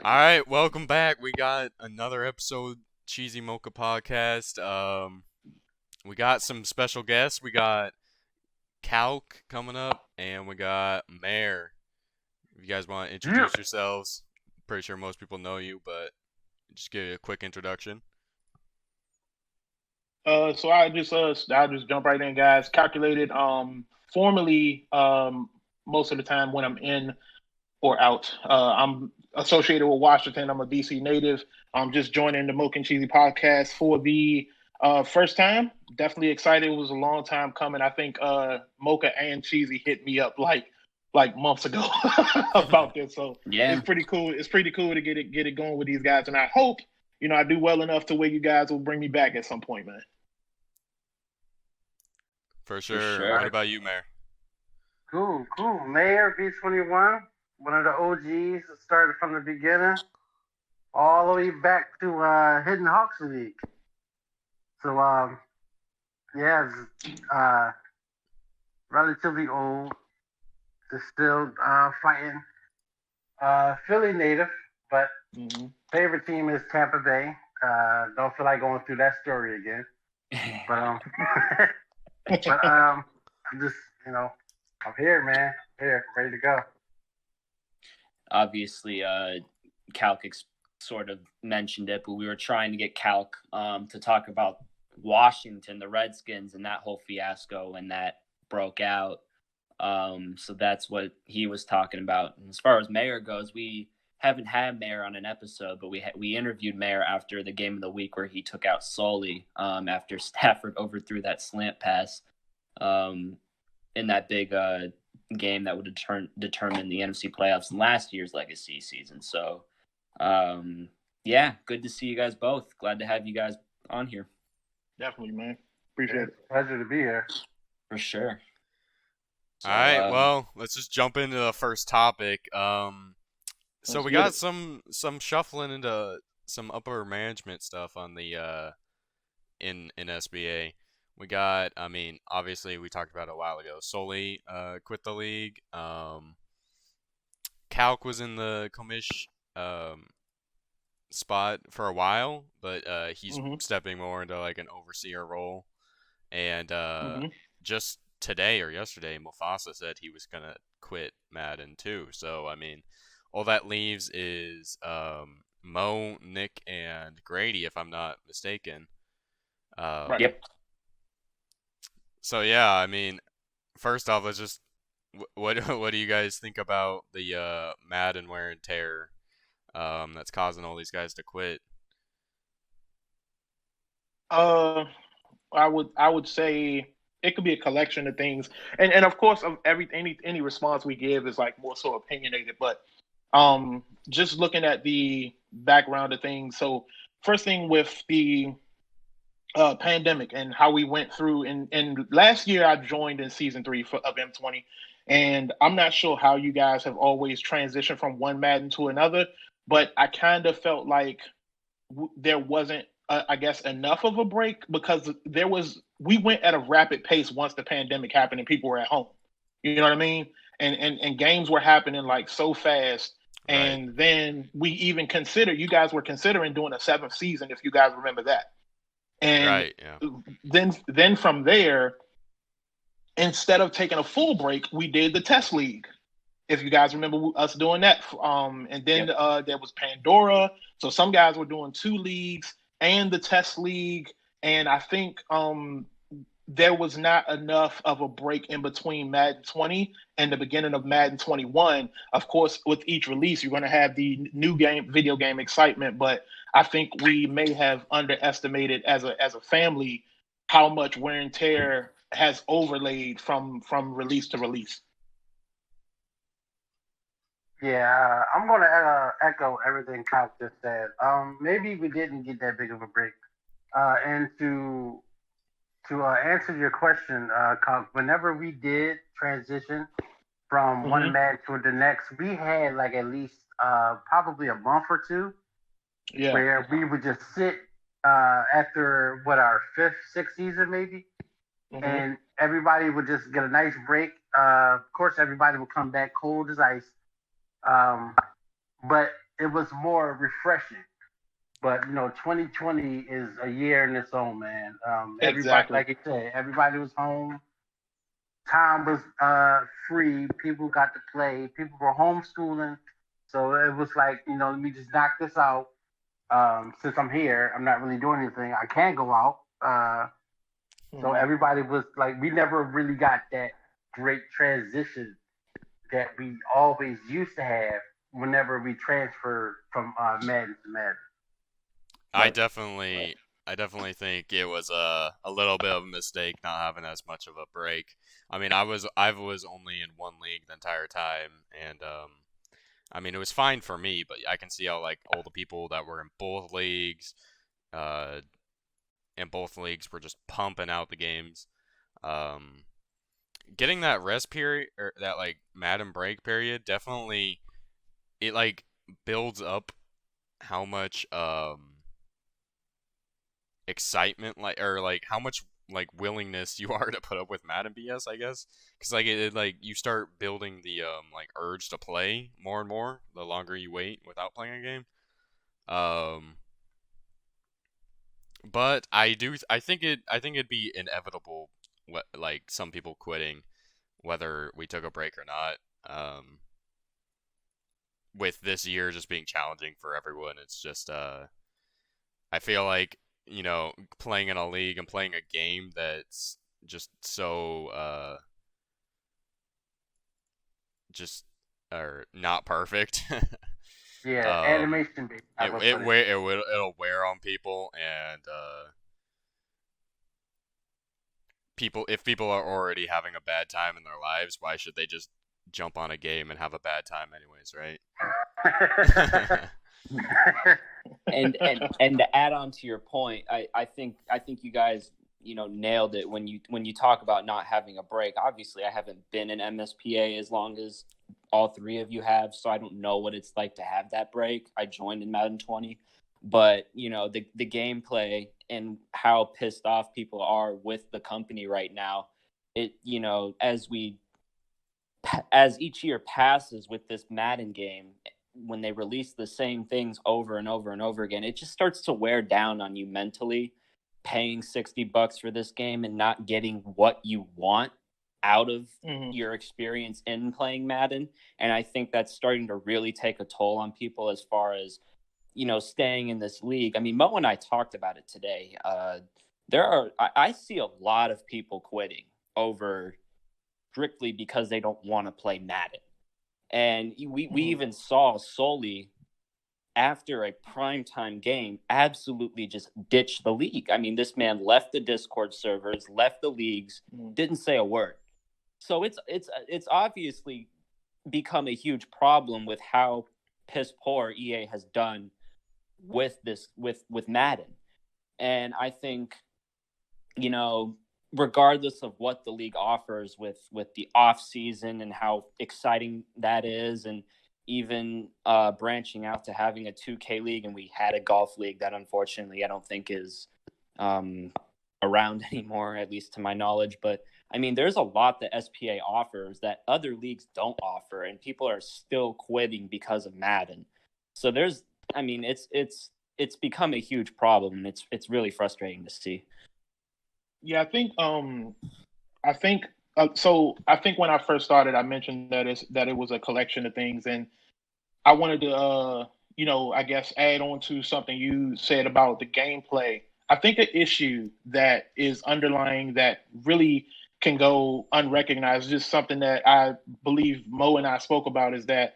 All right, welcome back. We got another episode, Cheezy Mocha Podcast. We got some special guests. We got Calc coming up, and we got Mayor. If you guys want to Yeah. introduce yourselves, pretty sure most people know you, but just give you a quick introduction. So I'll just jump right in, guys. Calculated. Formerly, most of the time when I'm in or out, I'm associated with Washington. I'm a DC native. I'm just joining the Mocha and Cheesy podcast for the first time. Definitely excited. It was a long time coming. I think Mocha and Cheesy hit me up like months ago about this. So Yeah. it's pretty cool. It's pretty cool to get it going with these guys, and I hope I do well enough to where you guys will bring me back at some point, man. For sure. sure. What about you, Mayor? Cool. Mayor B21, one of the OGs that started from the beginning, all the way back to Hidden Hawks League. So, relatively old, just still fighting. Philly native, but favorite team is Tampa Bay. Don't feel like going through that story again. But I'm just, I'm here, man. Here, ready to go. Obviously, Calc sort of mentioned it, but we were trying to get Calc to talk about Washington, the Redskins, and that whole fiasco when that broke out. So that's what he was talking about. And as far as Mayor goes, we haven't had Mayor on an episode, but we interviewed Mayor after the game of the week where he took out Sully after Stafford overthrew that slant pass in that big game that would determine the NFC playoffs in last year's legacy season. So, good to see you guys both. Glad to have you guys on here. Definitely, man. Appreciate it. Pleasure to be here. For sure. So, All right, well, let's just jump into the first topic. So we got some shuffling into some upper management stuff on the in SBA. We got, obviously we talked about it a while ago. Sully quit the league. Calc was in the commish spot for a while, but he's stepping more into like an overseer role. And just today or yesterday, Mufasa said he was gonna quit Madden too. So all that leaves is Mo, Nick, and Grady, if I'm not mistaken. Right. Yep. So yeah, first off, let's just what do you guys think about the Madden wear and tear that's causing all these guys to quit? I would say it could be a collection of things, and of course, of any response we give is like more so opinionated. But just looking at the background of things. So first thing with the pandemic and how we went through, and last year I joined in season 3 of M20, and I'm not sure how you guys have always transitioned from one Madden to another, but I kind of felt like there wasn't, I guess, enough of a break because we went at a rapid pace once the pandemic happened and people were at home. You know what I mean? And games were happening like so fast. Right. And then we even you guys were considering doing a 7th season, if you guys remember that. And right, yeah. then from there, instead of taking a full break, we did the test league. If you guys remember us doing that. And then there was Pandora. So some guys were doing 2 leagues and the test league. And I think there was not enough of a break in between Madden 20 and the beginning of Madden 21. Of course, with each release, you're going to have the new video game excitement, but I think we may have underestimated as a family how much wear and tear has overlaid from release to release. Yeah, I'm going to echo everything Kyle just said. Maybe we didn't get that big of a break. And to answer your question, Kyle, whenever we did transition from one match to the next, we had like at least probably a month or two where we would just sit after our 5th, 6th season maybe, and everybody would just get a nice break. Of course, everybody would come back cold as ice. But it was more refreshing. But 2020 is a year in its own, man. Everybody, Exactly. like you said, everybody was home. Time was free. People got to play. People were homeschooling, so it was like, let me just knock this out. Since I'm here, I'm not really doing anything. I can't go out. So everybody was like, we never really got that great transition that we always used to have whenever we transferred from Madden to Madden. I definitely think it was a little bit of a mistake not having as much of a break. I mean, I was only in one league the entire time, and I mean, it was fine for me, but I can see how like all the people that were in both leagues, were just pumping out the games. Getting that rest period or that like Madden break period definitely it like builds up how much excitement or like how much like willingness you are to put up with Madden BS, I guess, because like it like you start building the like urge to play more and more the longer you wait without playing a game. But I think it'd be inevitable like some people quitting whether we took a break or not. With this year just being challenging for everyone, it's just I feel like playing in a league and playing a game that's just so just or not perfect. Yeah, animation based. It'll wear on people, and if people are already having a bad time in their lives, why should they just jump on a game and have a bad time anyways, right? and to add on to your point, I think you guys nailed it when you talk about not having a break. Obviously, I haven't been in MSPA as long as all three of you have, so I don't know what it's like to have that break. I joined in Madden 20, but the gameplay and how pissed off people are with the company right now, it as each year passes with this Madden game, when they release the same things over and over and over again, it just starts to wear down on you mentally, paying $60 for this game and not getting what you want out of your experience in playing Madden. And I think that's starting to really take a toll on people as far as, staying in this league. I mean, Mo and I talked about it today. I see a lot of people quitting over strictly because they don't want to play Madden. And we even saw Sully, after a primetime game, absolutely just ditch the league. I mean, this man left the Discord servers, left the leagues, didn't say a word. So it's obviously become a huge problem with how piss poor EA has done with this with Madden. And I think, regardless of what the league offers with the off season and how exciting that is, and even branching out to having a 2K league, and we had a golf league that unfortunately I don't think is around anymore, at least to my knowledge. But I mean, there's a lot that SPA offers that other leagues don't offer, and people are still quitting because of Madden. So it's become a huge problem, and it's really frustrating to see. Yeah, I think when I first started, I mentioned that it was a collection of things, and I wanted to I guess add on to something you said about the gameplay. I think an issue that is underlying that really can go unrecognized, just something that I believe Mo and I spoke about, is that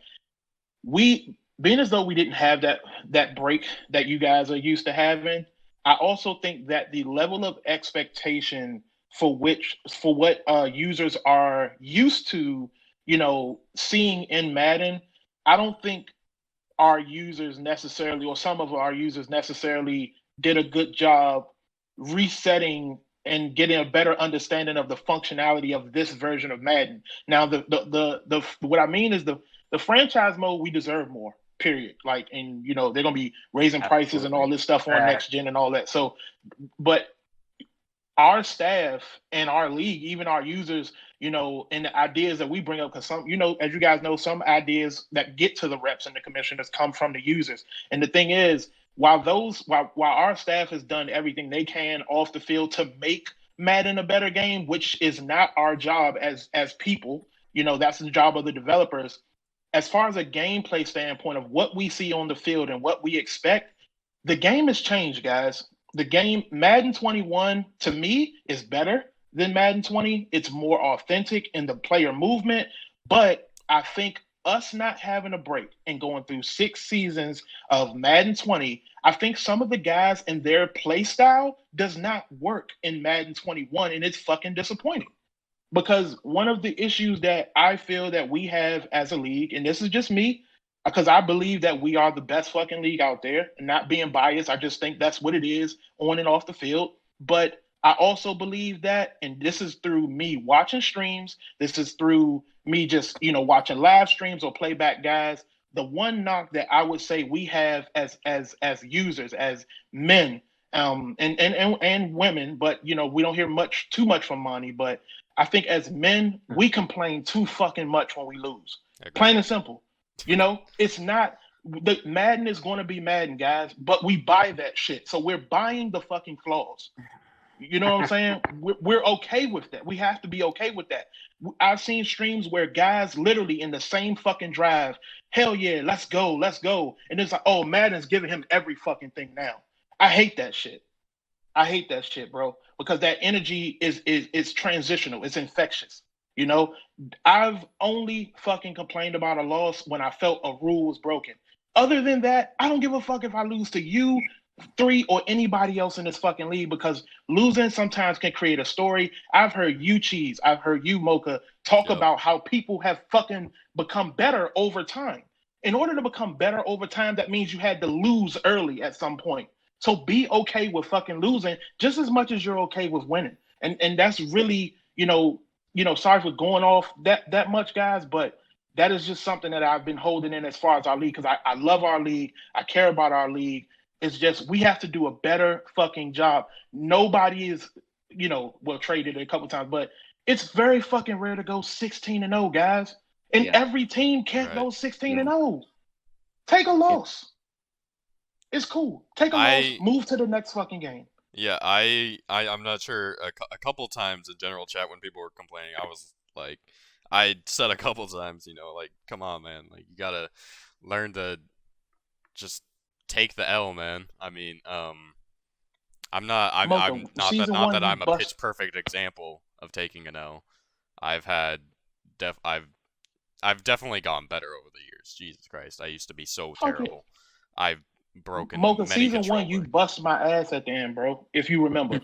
being as though we didn't have that break that you guys are used to having. I also think that the level of expectation for what users are used to, seeing in Madden, I don't think our users necessarily, or some of our users necessarily, did a good job resetting and getting a better understanding of the functionality of this version of Madden. Now, the what I mean is the franchise mode, we deserve more. Period. Like, and they're gonna be raising prices and all this stuff on next gen and all that. So, but our staff and our league, even our users, and the ideas that we bring up, because some, as you guys know, some ideas that get to the reps and the commissioners come from the users. And the thing is, while our staff has done everything they can off the field to make Madden a better game, which is not our job as people, that's the job of the developers. As far as a gameplay standpoint of what we see on the field and what we expect, the game has changed, guys. The game, Madden 21, to me, is better than Madden 20. It's more authentic in the player movement. But I think us not having a break and going through 6 seasons of Madden 20, I think some of the guys and their play style does not work in Madden 21, and it's fucking disappointing. Because one of the issues that I feel that we have as a league, and this is just me, because I believe that we are the best fucking league out there, and not being biased, I just think that's what it is on and off the field. But I also believe that, and this is through me watching streams, this is through me just, watching live streams or playback guys. The one knock that I would say we have as users, as men, and women, but we don't hear too much from Monty, but I think as men, we complain too fucking much when we lose. Okay. Plain and simple. It's not the Madden is going to be Madden, guys, but we buy that shit. So we're buying the fucking flaws. You know what I'm saying? We're okay with that. We have to be okay with that. I've seen streams where guys literally in the same fucking drive, hell yeah, let's go. And it's like, oh, Madden's giving him every fucking thing now. I hate that shit. Bro, because that energy is transitional. It's infectious. I've only fucking complained about a loss when I felt a rule was broken. Other than that, I don't give a fuck if I lose to you, 3, or anybody else in this fucking league, because losing sometimes can create a story. I've heard you, Cheese, I've heard you, Mocha, talk about how people have fucking become better over time. In order to become better over time, that means you had to lose early at some point. So be okay with fucking losing just as much as you're okay with winning. And that's really, sorry for going off that much, guys, but that is just something that I've been holding in as far as our league, because I love our league. I care about our league. It's just we have to do a better fucking job. Nobody is, traded a couple times, but it's very fucking rare to go 16-0, guys. And every team can't go 16-0. Take a loss. It's cool. Take a loss, move to the next fucking game. Yeah, I'm not sure. A couple times in general chat when people were complaining, I was like, I said a couple times, come on, man. Like, you gotta learn to just take the L, man. I mean, I'm not that I'm a pitch perfect example of taking an L. I've definitely gotten better over the years. Jesus Christ, I used to be so terrible. I've broken Mocha, many season 1, you bust my ass at the end, bro. If you remember,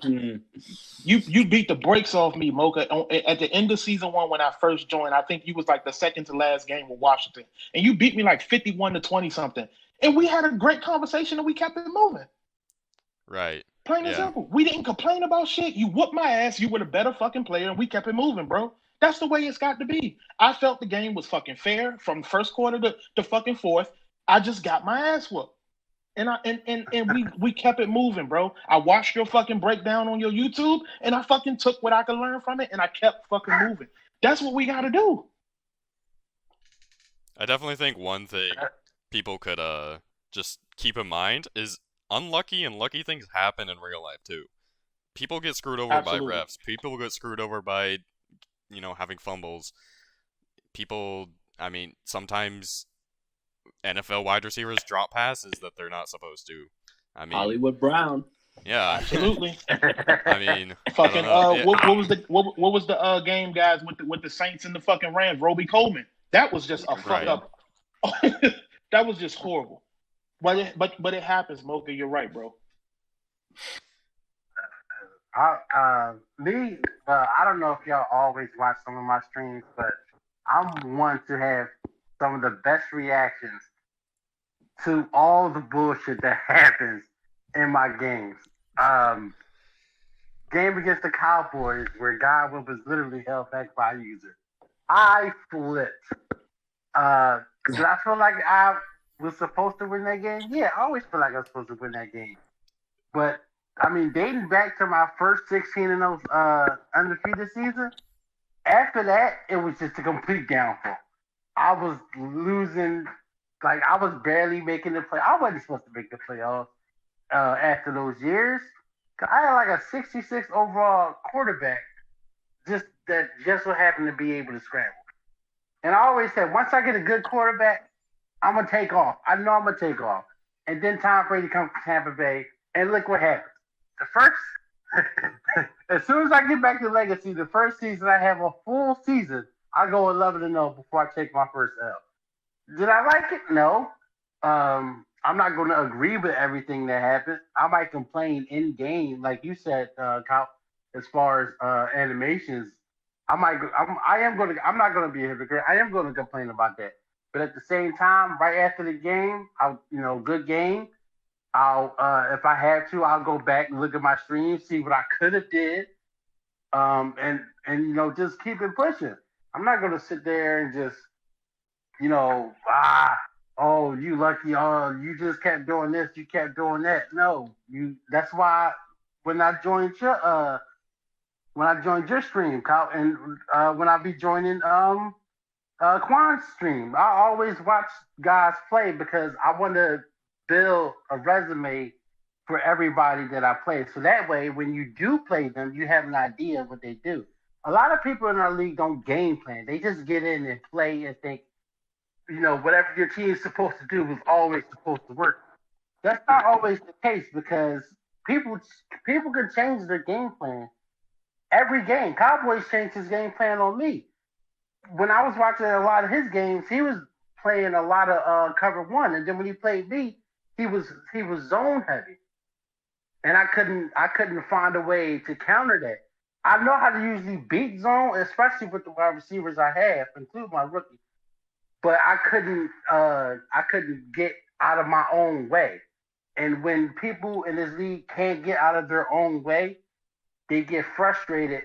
you beat the brakes off me, Mocha. At the end of season 1, when I first joined, I think you was like the second to last game with Washington, and you beat me like 51-20 something. And we had a great conversation, and we kept it moving. Right. Plain and simple. We didn't complain about shit. You whooped my ass. You were the better fucking player, and we kept it moving, bro. That's the way it's got to be. I felt the game was fucking fair from first quarter to fucking fourth. I just got my ass whooped. And we kept it moving, bro. I watched your fucking breakdown on your YouTube, and I fucking took what I could learn from it, and I kept fucking moving. That's what we got to do. I definitely think one thing people could just keep in mind is unlucky and lucky things happen in real life too. People get screwed over by refs. People get screwed over by, having fumbles. Sometimes NFL wide receivers drop passes that they're not supposed to. Hollywood Brown. Yeah, absolutely. Fucking. What was the game, guys, with the Saints and the fucking Rams? Roby Coleman. That was just a fuck up. That was just horrible. But it happens, Mocha. You're right, bro. I don't know if y'all always watch some of my streams, but I'm one to have some of the best reactions to all the bullshit that happens in my games. Game against the Cowboys, where Godwin was literally held back by a user. I flipped. Did I feel like I was supposed to win that game? Yeah, I always feel like I was supposed to win that game. But, dating back to my first 16-0 undefeated season, after that, it was just a complete downfall. I was losing, like I was barely making the play. I wasn't supposed to make the playoffs after those years. I had like a 66 overall quarterback, just so happened to be able to scramble. And I always said, once I get a good quarterback, I'm gonna take off. I know I'm gonna take off. And then Tom Brady comes to Tampa Bay, and look what happens. The first, as soon as I get back to Legacy, the first season I have a full season, I go 11-0 before I take my first L. Did I like it? No. I'm not going to agree with everything that happened. I might complain in game, like you said, Kyle, as far as animations. I'm not going to be a hypocrite. I am going to complain about that. But at the same time, right after the game, good game. I'll if I have to, I'll go back and look at my stream, see what I could have did, and just keep it pushing. I'm not going to sit there and just, oh, you lucky, oh, you just kept doing this, you kept doing that. No, that's why when I joined your stream, Kyle, and when I be joining Quan's stream, I always watch guys play because I want to build a resume for everybody that I play. So that way, when you do play them, you have an idea of what they do. A lot of people in our league don't game plan. They just get in and play and think, whatever your team is supposed to do is always supposed to work. That's not always the case because people can change their game plan every game. Cowboys changed his game plan on me. When I was watching a lot of his games, he was playing a lot of cover one, and then when he played me, he was zone heavy, and I couldn't find a way to counter that. I know how to usually beat zone, especially with the wide receivers I have, including my rookie. But I couldn't get out of my own way. And when people in this league can't get out of their own way, they get frustrated,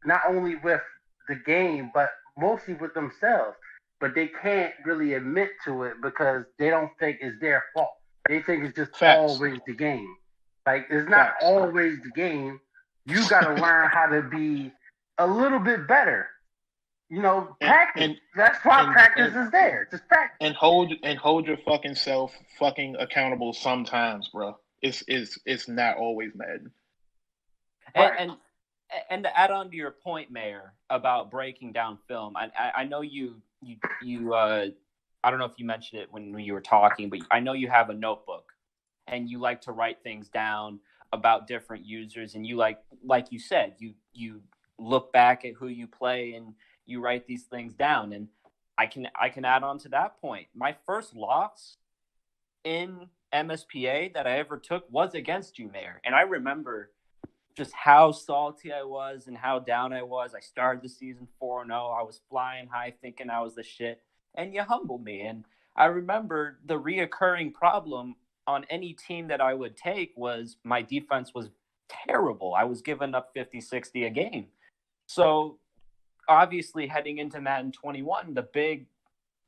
not only with the game, but mostly with themselves. But they can't really admit to it because they don't think it's their fault. They think it's just always the game. Like, it's not always the game. You got to learn how to be a little bit better. Practice. That's why practice is there. Just practice. And hold your fucking self fucking accountable sometimes, bro. It's not always Madden. And to add on to your point, Mayor, about breaking down film, I know you I don't know if you mentioned it when you were talking, but I know you have a notebook and you like to write things down about different users, and you like you said, you look back at who you play and you write these things down. And I can add on to that point. My first loss in MSPA that I ever took was against you, Mayor. And I remember just how salty I was and how down I was. I started the season 4-0. I was flying high thinking I was the shit. And you humbled me. And I remember the reoccurring problem on any team that I would take was my defense was terrible. I was giving up 50, 60 a game. So obviously heading into Madden 21, the big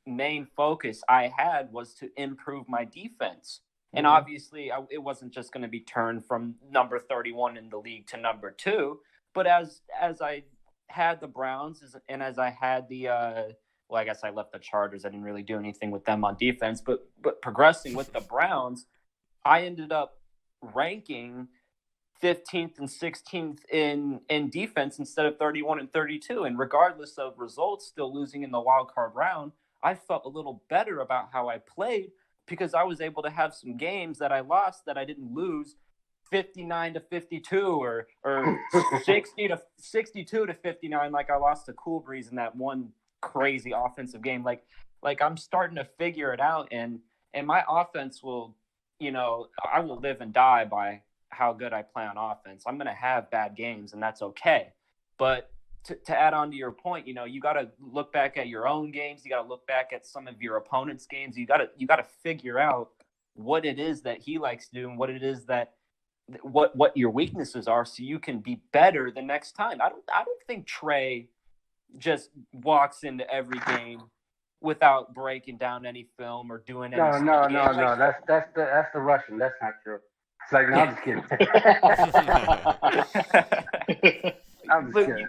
main focus I had was to improve my defense. And obviously, it wasn't just going to be turned from number 31 in the league to number 2. But as I had the Browns and as I had the, I guess I left the Chargers. I didn't really do anything with them on defense. But progressing with the Browns, I ended up ranking 15th and 16th in defense instead of 31 and 32. And regardless of results, still losing in the wild card round, I felt a little better about how I played, because I was able to have some games that I lost that I didn't lose 59 to 52 or 60 to 62 to 59 like I lost to Cool Breeze in that one crazy offensive game. Like I'm starting to figure it out, and my offense will, I will live and die by how good I play on offense. I'm going to have bad games, and that's okay. But to add on to your point, you got to look back at your own games. You got to look back at some of your opponent's games. You got to figure out what it is that he likes to do and what it is that what your weaknesses are, so you can be better the next time. I don't think Trey just walks into every game without breaking down any film or doing anything. No. That's the Russian. That's not true. It's like, no, I'm just kidding. I'm just kidding.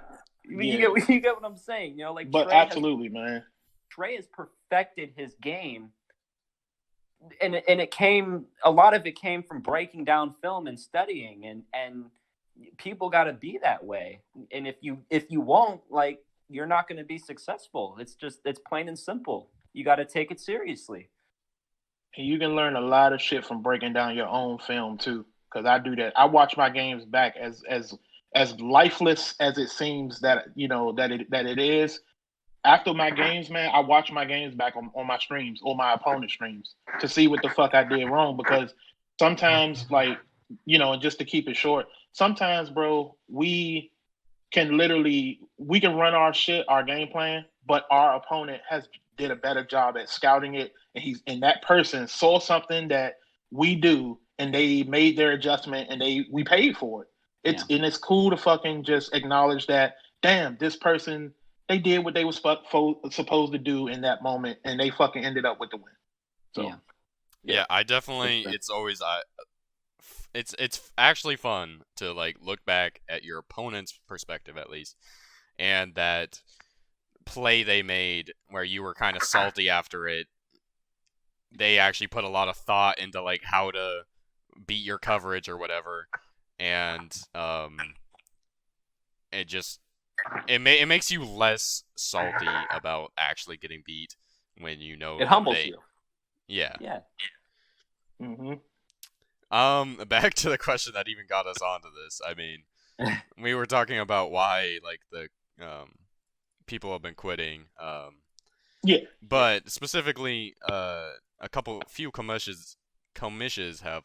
You get what I'm saying, you know, like. But absolutely, man. Trey has perfected his game, and a lot of it came from breaking down film and studying, and people got to be that way. And if you won't, like, you're not going to be successful. It's plain and simple. You got to take it seriously. And you can learn a lot of shit from breaking down your own film too, because I do that. I watch my games back as lifeless as it seems that it is. After my games, man, I watch my games back on my streams or my opponent's streams to see what the fuck I did wrong. Because sometimes, like, just to keep it short, sometimes, bro, we can run our game plan, but our opponent did a better job at scouting it, and that person saw something that we do, and they made their adjustment, and we paid for it. And it's cool to fucking just acknowledge that. Damn, this person, they did what they were supposed to do in that moment, and they fucking ended up with the win. So, yeah, I definitely. It's always it's actually fun to, like, look back at your opponent's perspective, at least, and that play they made where you were kind of salty after it. They actually put a lot of thought into, like, how to beat your coverage or whatever, and it makes you less salty about actually getting beat when you know it humbles you. Yeah. Mm-hmm. Back to the question that even got us onto this. I mean, we were talking about why, like, the people have been quitting. But specifically, few commissions have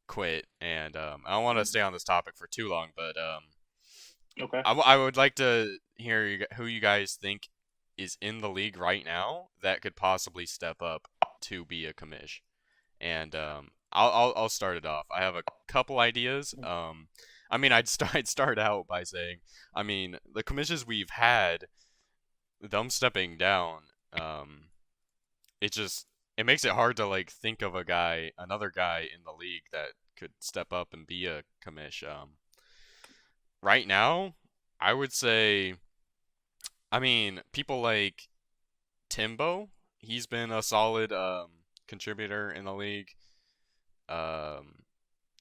quit, and I don't want to stay on this topic for too long, but okay. I would like to hear who you guys think is in the league right now that could possibly step up to be a commish, and I'll start it off. I have a couple ideas. I mean, I'd start out by saying, I mean, the commissions we've had, them stepping down, it makes it hard to, like, think of another guy in the league that could step up and be a commish. Right now, I would say, I mean, people like Timbo, he's been a solid contributor in the league.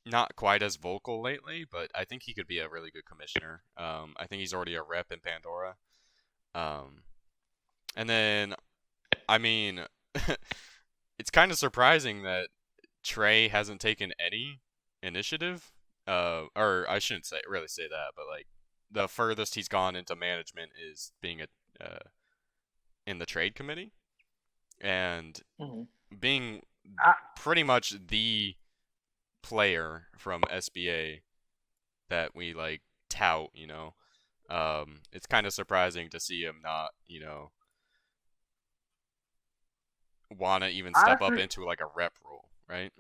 Not quite as vocal lately, but I think he could be a really good commissioner. I think he's already a rep in Pandora. And then, I mean, it's kind of surprising that Trey hasn't taken any initiative. Or I shouldn't really say that, but, like, the furthest he's gone into management is being in the trade committee, and being pretty much the player from SBA that we, like, tout, it's kind of surprising to see him not, want to even step up into, like, a rep role, right?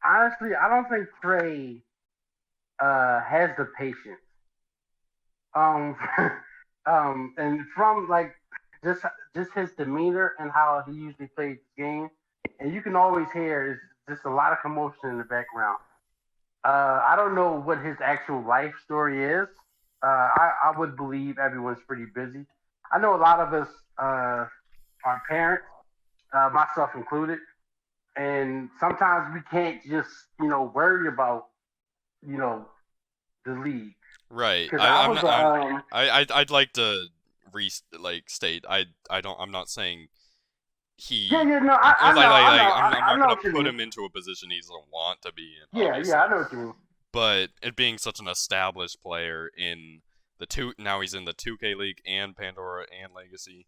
Honestly, I don't think Trey has the patience. And from, like, just his demeanor and how he usually plays the game, and you can always hear it's just a lot of commotion in the background. I don't know what his actual life story is. I would believe everyone's pretty busy. I know a lot of us are parents, myself included, and sometimes we can't just, worry about, the league. Right. I'd like to state I'm not saying he. Yeah, no, I'm I know not gonna put him into a position he doesn't want to be in. Yeah, I know what you mean. But it being such an established player in now he's in the 2K League and Pandora and Legacy.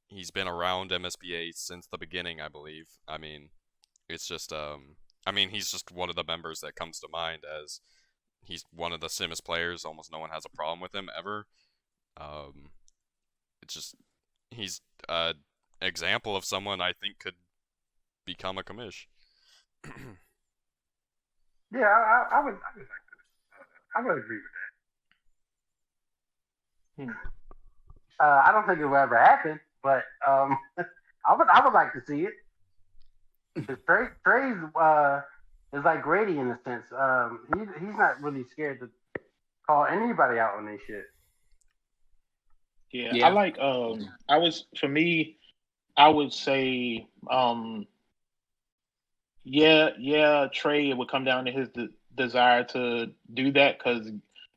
He's been around MSBA since the beginning, I believe. I mean, it's just he's just one of the members that comes to mind as he's one of the simmest players. Almost no one has a problem with him ever. It's just he's an example of someone I think could become a commish. Yeah, I would agree with that. I don't think it will ever happen, but I would like to see it. Trey's is like Grady in a sense. He's not really scared to call anybody out on their shit. I like I would say Trey, it would come down to his desire to do that, because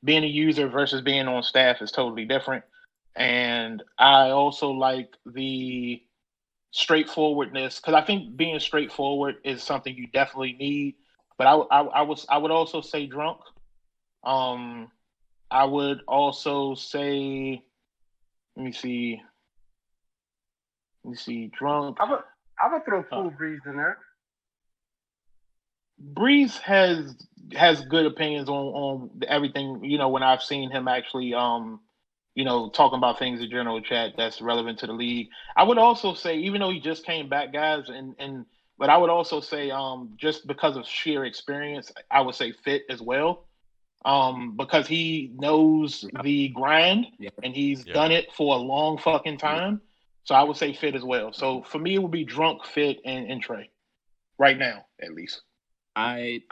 being a user versus being on staff is totally different. And I also like the straightforwardness, because I think being straightforward is something you definitely need. But I would also say drunk. I would also say, let me see, drunk. I would throw Cool Breeze in there. Breeze has good opinions on everything. When I've seen him actually, talking about things in general chat that's relevant to the league. I would also say, even though he just came back, guys, but I would also say, just because of sheer experience, I would say Fit as well. Because he knows the grind and he's done it for a long fucking time. So I would say Fit as well. So for me, it would be drunk, Fit, and Trey. Right now, at least. I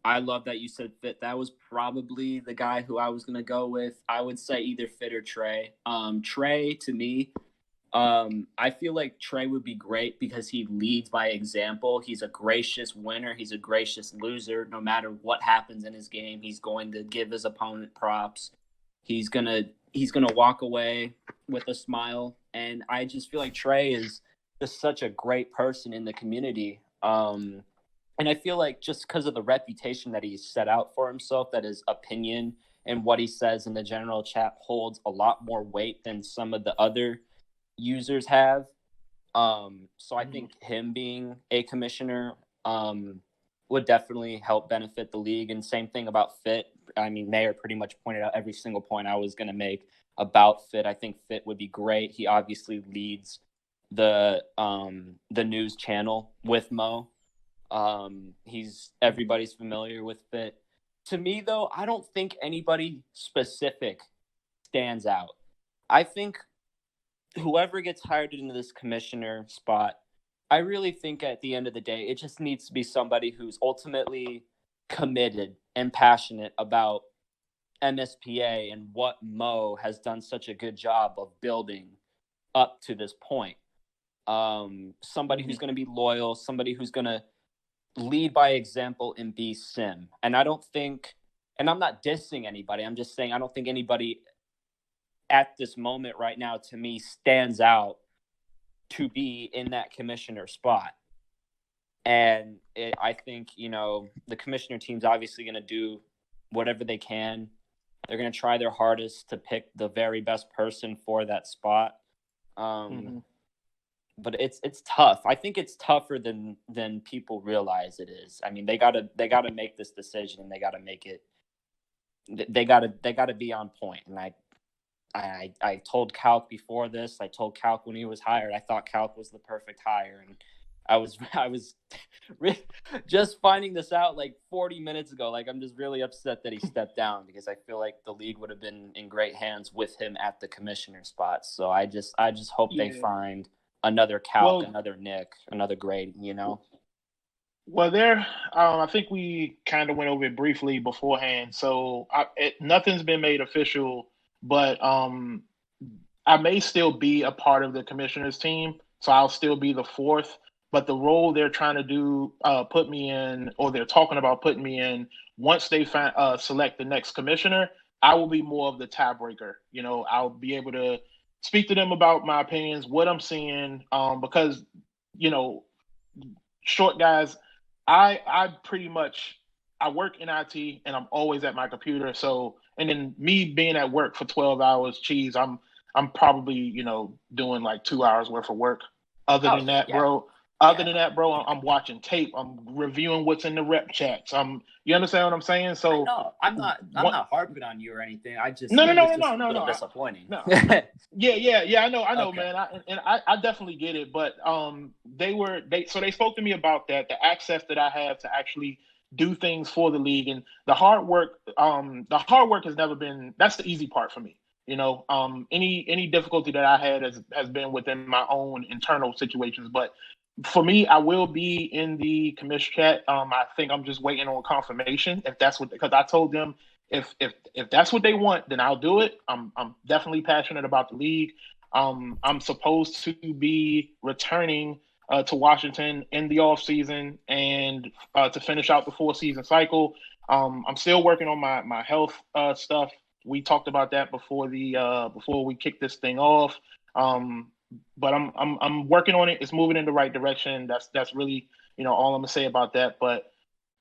love that you said Fit. That was probably the guy who I was going to go with. I would say either Fit or Trey. Trey, to me, I feel like Trey would be great because he leads by example. He's a gracious winner. He's a gracious loser. No matter what happens in his game, he's going to give his opponent props. He's gonna walk away with a smile. And I just feel like Trey is just such a great person in the community. And I feel like just because of the reputation that he's set out for himself, that his opinion and what he says in the general chat holds a lot more weight than some of the other users have. So I think him being a commissioner would definitely help benefit the league. And same thing about Fit. I mean, Mayor pretty much pointed out every single point I was going to make about Fit. I think Fit would be great. He obviously leads the news channel with Mo. Everybody's familiar with Fit. To me, though, I don't think anybody specific stands out. I think whoever gets hired into this commissioner spot, I really think at the end of the day, it just needs to be somebody who's ultimately committed and passionate about MSPA and what Mo has done such a good job of building up to this point. Somebody who's going to be loyal, somebody who's going to lead by example and be sim. And I don't think, and I'm not dissing anybody, I'm just saying I don't think anybody at this moment right now, to me, stands out to be in that commissioner spot. And I think, the commissioner team's obviously going to do whatever they can. They're going to try their hardest to pick the very best person for that spot. But it's tough. I think it's tougher than people realize it is. I mean, they gotta make this decision, and they gotta make it. They gotta be on point. And I told Calc before this. I told Calc when he was hired. I thought Calc was the perfect hire, and I was just finding this out like 40 minutes ago. Like, I'm just really upset that he stepped down, because I feel like the league would have been in great hands with him at the commissioner spot. So I just hope they find another Calc, another Nick, another Grady. Well, I think we kind of went over it briefly beforehand. So nothing's been made official. But I may still be a part of the commissioner's team, so I'll still be the fourth. But the role they're trying to do, put me in, or they're talking about putting me in, once they select the next commissioner, I will be more of the tiebreaker. I'll be able to speak to them about my opinions, what I'm seeing, because, short guys, I pretty much, I work in IT and I'm always at my computer. So, and then me being at work for 12 hours, I'm probably, doing like 2 hours worth of work. Other than that, bro, I'm watching tape. I'm reviewing what's in the rep chats. You understand what I'm saying? So no, I'm not harping on you or anything. I just no. Disappointing. No. Yeah. I know, Okay. man. I definitely get it. But they spoke to me about that, the access that I have to actually do things for the league, and the hard work. The hard work has never been. That's the easy part for me. Any difficulty that I had has been within my own internal situations. But for me, I will be in the commission chat. I think I'm just waiting on confirmation if that's what, because I told them if that's what they want, then I'll do it. I'm definitely passionate about the league. I'm supposed to be returning to Washington in the off season and to finish out the 4-season cycle. I'm still working on my health stuff. We talked about that before we kicked this thing off. But I'm working on it. It's moving in the right direction. That's really all I'm gonna say about that. But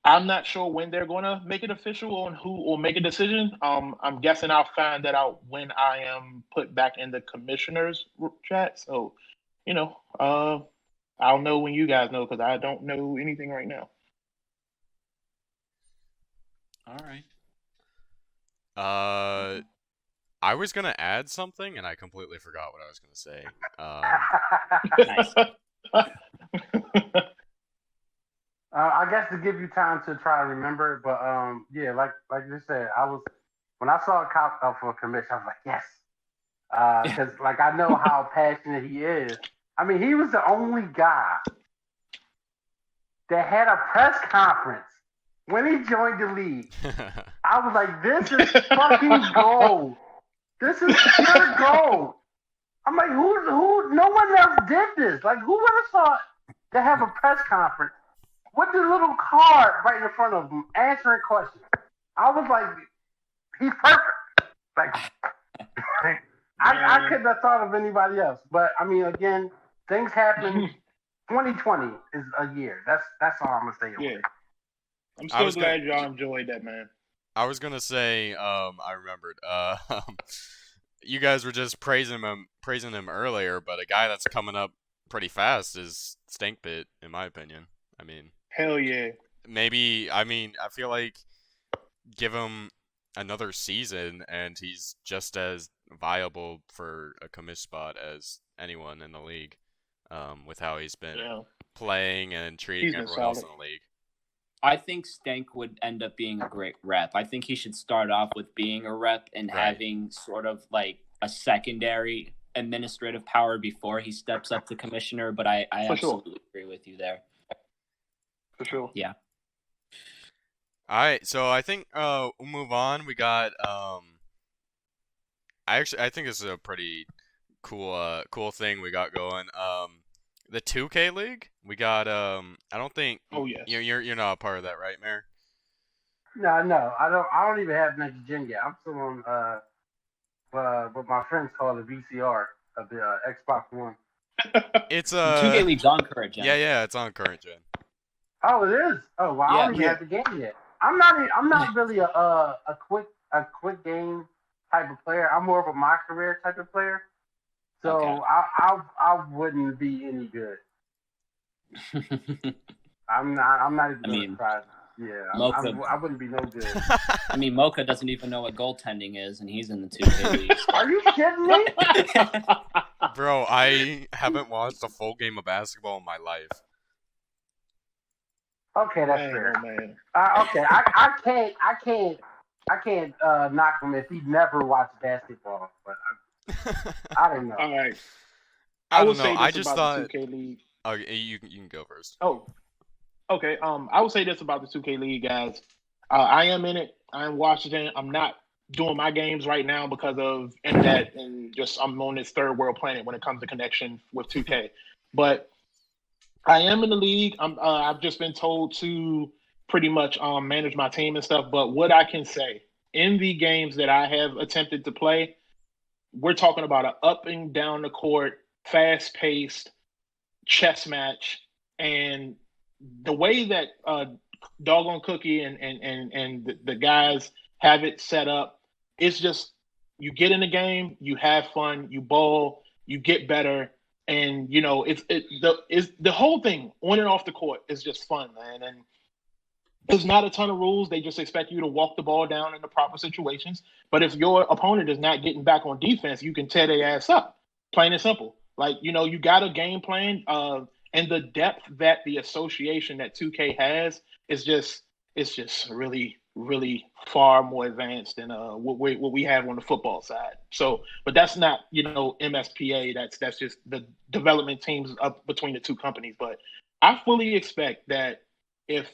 I'm not sure when they're gonna make it official on who will make a decision. I'm guessing I'll find that out when I am put back in the commissioners chat. So, I'll know when you guys know, because I don't know anything right now. All right. I was gonna add something, and I completely forgot what I was gonna say. Nice. I guess to give you time to try to remember, but yeah, like you said, when I saw Calc up for a commission, I was like, yes, because like I know how passionate he is. I mean, he was the only guy that had a press conference when he joined the league. I was like, this is fucking gold. This is pure gold. I'm like, who? No one else did this. Like, who would have thought to have a press conference with the little card right in front of him answering questions? I was like, he's perfect. Like, I couldn't have thought of anybody else. But I mean, again, things happen. 2020 is a year. That's all I'm gonna say. Yeah. I'm still glad y'all enjoyed that, man. I was gonna say, I remembered. You guys were just praising him earlier, but a guy that's coming up pretty fast is Stinkbit, in my opinion. I mean, hell yeah. Maybe, I feel like give him another season, and he's just as viable for a commish spot as anyone in the league. With how he's been playing and treating everyone else in the league. I think Stank would end up being a great rep. I think he should start off with being a rep and having sort of like a secondary administrative power before he steps up to commissioner. But I absolutely agree with you there. For sure. Yeah. All right, so I think we'll move on. We got I think this is a pretty cool thing we got going. The 2K League, we got I don't think you're not a part of that, right, Mayor? No, I don't even have next gen yet. I'm still on what my friends call the VCR of the Xbox One. It's 2K League's on current gen. Yeah, it's on current gen. Oh, it is. Oh, well, I don't even have the game yet. I'm not really a quick game type of player. I'm more of a my career type of player. So I wouldn't be any good. I'm not even surprised. Yeah, I wouldn't be no good. I mean, Mocha doesn't even know what goaltending is, and he's in the 2K League. Are you kidding me? Bro, I haven't watched a full game of basketball in my life. Okay, that's fair. Okay, I can't knock him if he never watched basketball, but I don't know. All right. I don't know. I just thought the 2K League. Okay, you can go first. Oh, okay. I will say this about the 2K League, guys. I am in it. I'm Washington. I'm not doing my games right now because of internet and just I'm on this third world planet when it comes to connection with 2K. But I am in the league. I've just been told to pretty much manage my team and stuff. But what I can say in the games that I have attempted to play, we're talking about an up and down the court, fast-paced chess match, and the way that Doggone Cookie and the guys have it set up, it's just you get in the game, you have fun, you ball, you get better, and it's the whole thing on and off the court is just fun, man. And there's not a ton of rules. They just expect you to walk the ball down in the proper situations. But if your opponent is not getting back on defense, you can tear their ass up. Plain and simple. Like, you got a game plan. And the depth that the association that 2K has is just really, really far more advanced than what we have on the football side. So, but that's not MSPA. That's just the development teams up between the two companies. But I fully expect that if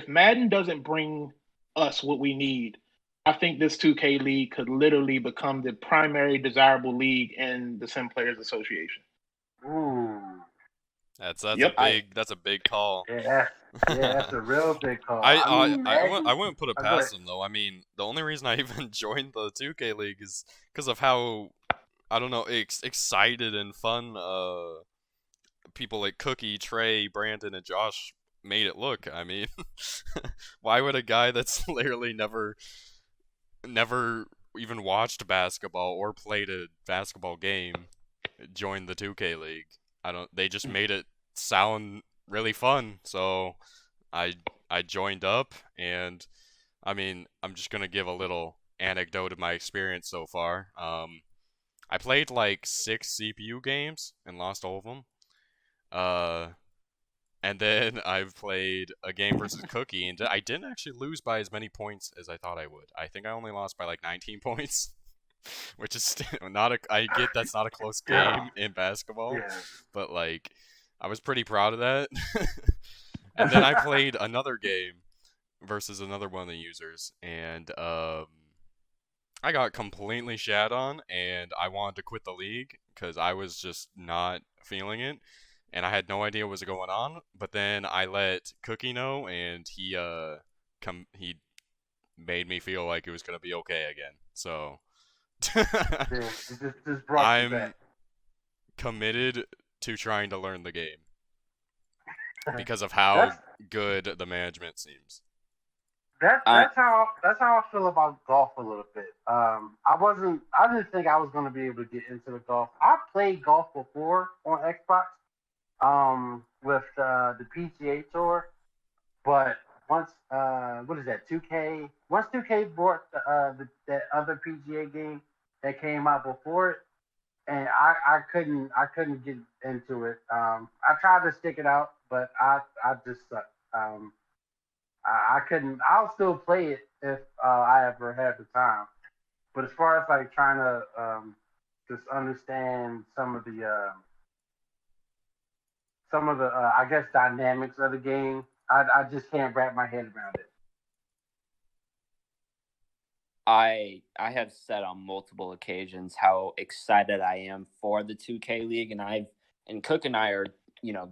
Madden doesn't bring us what we need, I think this 2K league could literally become the primary desirable league in the Sim Players Association. Ooh. That's a big call. Yeah, that's a real big call. I wouldn't put it past them though. I mean, the only reason I even joined the 2K League is because of how, I don't know, excited and fun people like Cookie, Trey, Brandon, and Josh made it look. I mean, why would a guy that's literally never even watched basketball or played a basketball game join the 2K League? They just made it sound really fun, so I joined up, and I mean, I'm just gonna give a little anecdote of my experience so far. I played like 6 CPU games and lost all of them. And then I've played a game versus Cookie, and I didn't actually lose by as many points as I thought I would. I think I only lost by like 19 points. Which is I get that's not a close game in basketball, but like I was pretty proud of that. And then I played another game versus another one of the users, and I got completely shat on, and I wanted to quit the league because I was just not feeling it, and I had no idea what was going on. But then I let Cookie know, and he made me feel like it was gonna be okay again. So. I'm committed to trying to learn the game because of how good the management seems. That's how I feel about golf a little bit. I didn't think I was going to be able to get into the golf. I played golf before on Xbox, with the PGA Tour, but once what is that 2K? Once 2K brought that other PGA game that came out before it, and I couldn't get into it. I tried to stick it out, but I just sucked. I couldn't. I'll still play it if I ever have the time. But as far as like trying to just understand some of the I guess dynamics of the game, I just can't wrap my head around it. I have said on multiple occasions how excited I am for the 2K League, and Cook and I are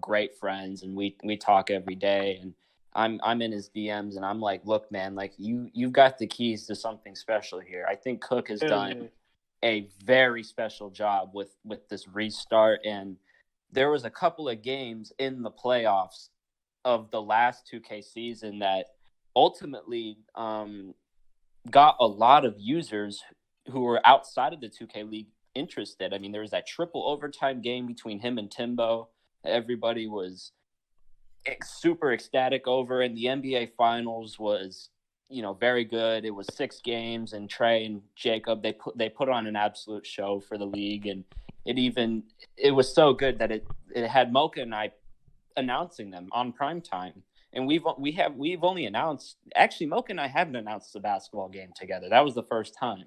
great friends, and we talk every day, and I'm in his DMs, and I'm like, look, man, like you've got the keys to something special here. I think Cook has done a very special job with this restart, and there was a couple of games in the playoffs of the last 2K season that ultimately got a lot of users who were outside of the 2K League interested. I mean, there was that triple overtime game between him and Timbo. Everybody was super ecstatic over, and the NBA Finals was, very good. It was 6 games, and Trey and Jacob, they put on an absolute show for the league, and it was so good that it had Mocha and I announcing them on primetime. And we've only announced, actually Mocha and I haven't announced the basketball game together. That was the first time.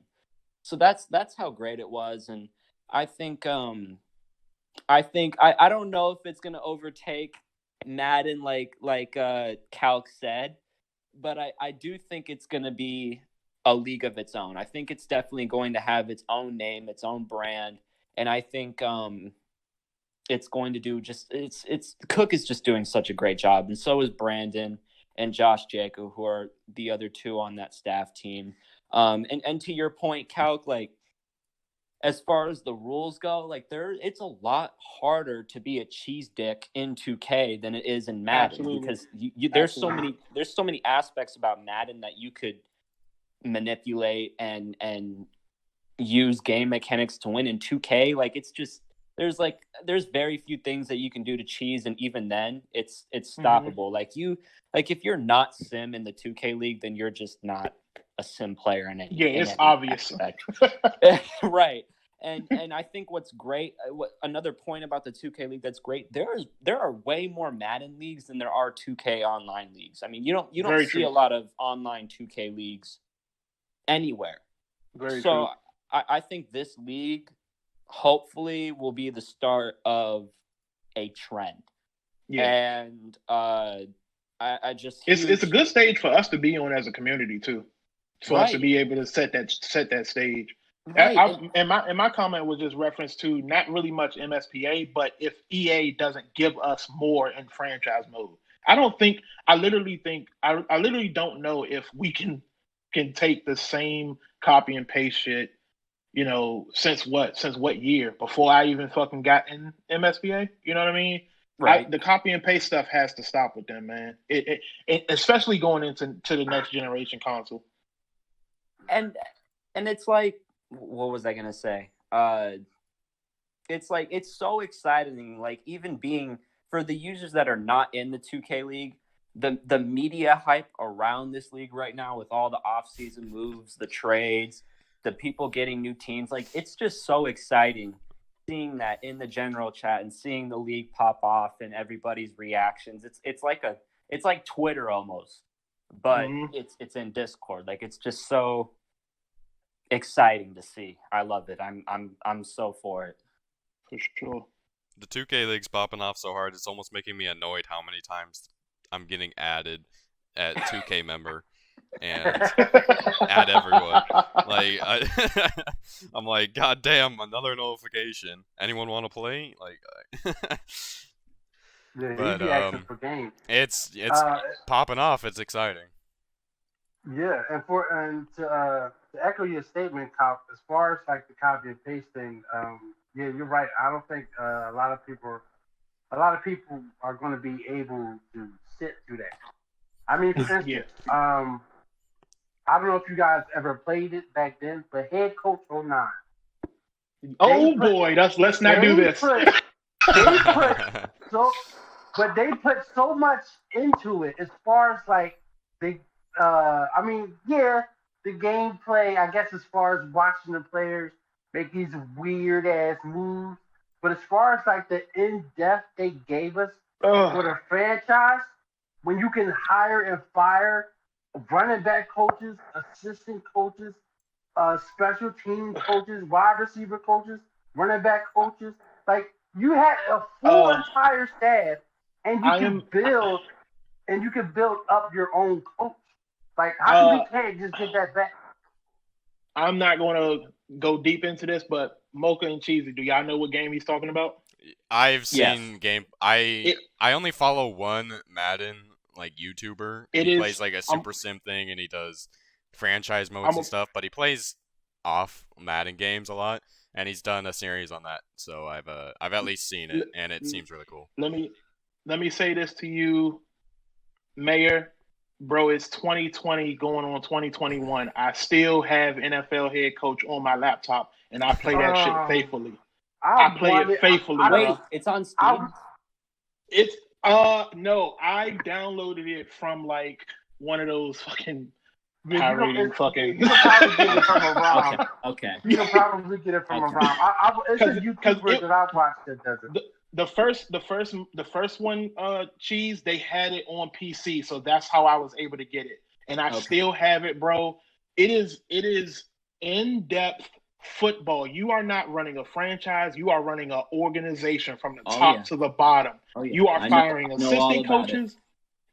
So that's how great it was. And I think I don't know if it's gonna overtake Madden like Calc said, but I do think it's gonna be a league of its own. I think it's definitely going to have its own name, its own brand, and I think it's going to do Cook is just doing such a great job, and so is Brandon and Josh Jacob, who are the other two on that staff team. And to your point, Calc, like as far as the rules go, like it's a lot harder to be a cheese dick in 2K than it is in Madden. Absolutely. Because there's so many aspects about Madden that you could manipulate and use game mechanics to win. In 2K. Like it's just there's very few things that you can do to cheese, and even then it's stoppable. Mm-hmm. Like if you're not sim in the 2K League, then you're just not a sim player in any. Yeah, it's obvious. Right. And I think what's great, another point about the 2K league that's great, there are way more Madden leagues than there are 2K online leagues. I mean, you don't Very see true. a lot of online 2K leagues anywhere. Very so true. I think this league hopefully will be the start of a trend. Yeah. And I just it's a good stage for us to be on as a community too, for us to be able to set that stage. Right. And my comment was just reference to not really much MSPA, but if EA doesn't give us more in franchise mode, I literally don't know if we can take the same copy and paste shit, since what year, before I even fucking got in MSPA. You know what I mean? Right. The copy and paste stuff has to stop with them, man. It especially going into the next generation console. And it's like, what was I gonna say? It's like, it's so exciting. Like, even being, for the users that are not in the 2K league, the media hype around this league right now, with all the off-season moves, the trades, the people getting new teams, like, it's just so exciting seeing that in the general chat and seeing the league pop off and everybody's reactions. It's like Twitter almost, but it's in Discord. Like, it's just so exciting to see. I love it. I'm so for it. For sure. The 2K league's popping off so hard, it's almost making me annoyed how many times I'm getting added at 2K member and add everyone. Like, I'm like, God damn, another notification. Anyone want to play? Like, but for games. It's popping off. It's exciting. Yeah, and to echo your statement, Cop, as far as like the copy and paste thing, yeah, you're right. I don't think a lot of people are going to be able to sit through that. I mean, for instance, I don't know if you guys ever played it back then, but Head Coach 09. Let's not do this. They put so much into it as far as like the gameplay, I guess, as far as watching the players make these weird ass moves. But as far as like the in-depth they gave us for the franchise, when you can hire and fire running back coaches, assistant coaches, special team coaches, wide receiver coaches, running back coaches, like, you had a full entire staff, and you can build up your own coach. Like, how come we can't just get that back? I'm not going to go deep into this, but Mocha and Cheezy, do y'all know what game he's talking about? I've seen game. I only follow one Madden like YouTuber. He plays like a super sim thing, and he does franchise modes and stuff. But he plays off Madden games a lot, and he's done a series on that. So I've at least seen it, and it seems really cool. Let me say this to you, Mayor. Bro, it's 2020 going on 2021. I still have NFL head coach on my laptop, and I play that shit faithfully. I play it faithfully. Wait, it's on Steam? No, I downloaded it from like one of those fucking pirating fucking. You can probably get it from a ROM. Okay. You can probably get it from a ROM. It's a YouTuber that I've watched that does it. The first one, Cheese, they had it on PC, so that's how I was able to get it, and I still have it, bro. It is in-depth football. You are not running a franchise; you are running an organization from the top to the bottom. You are firing assistant coaches.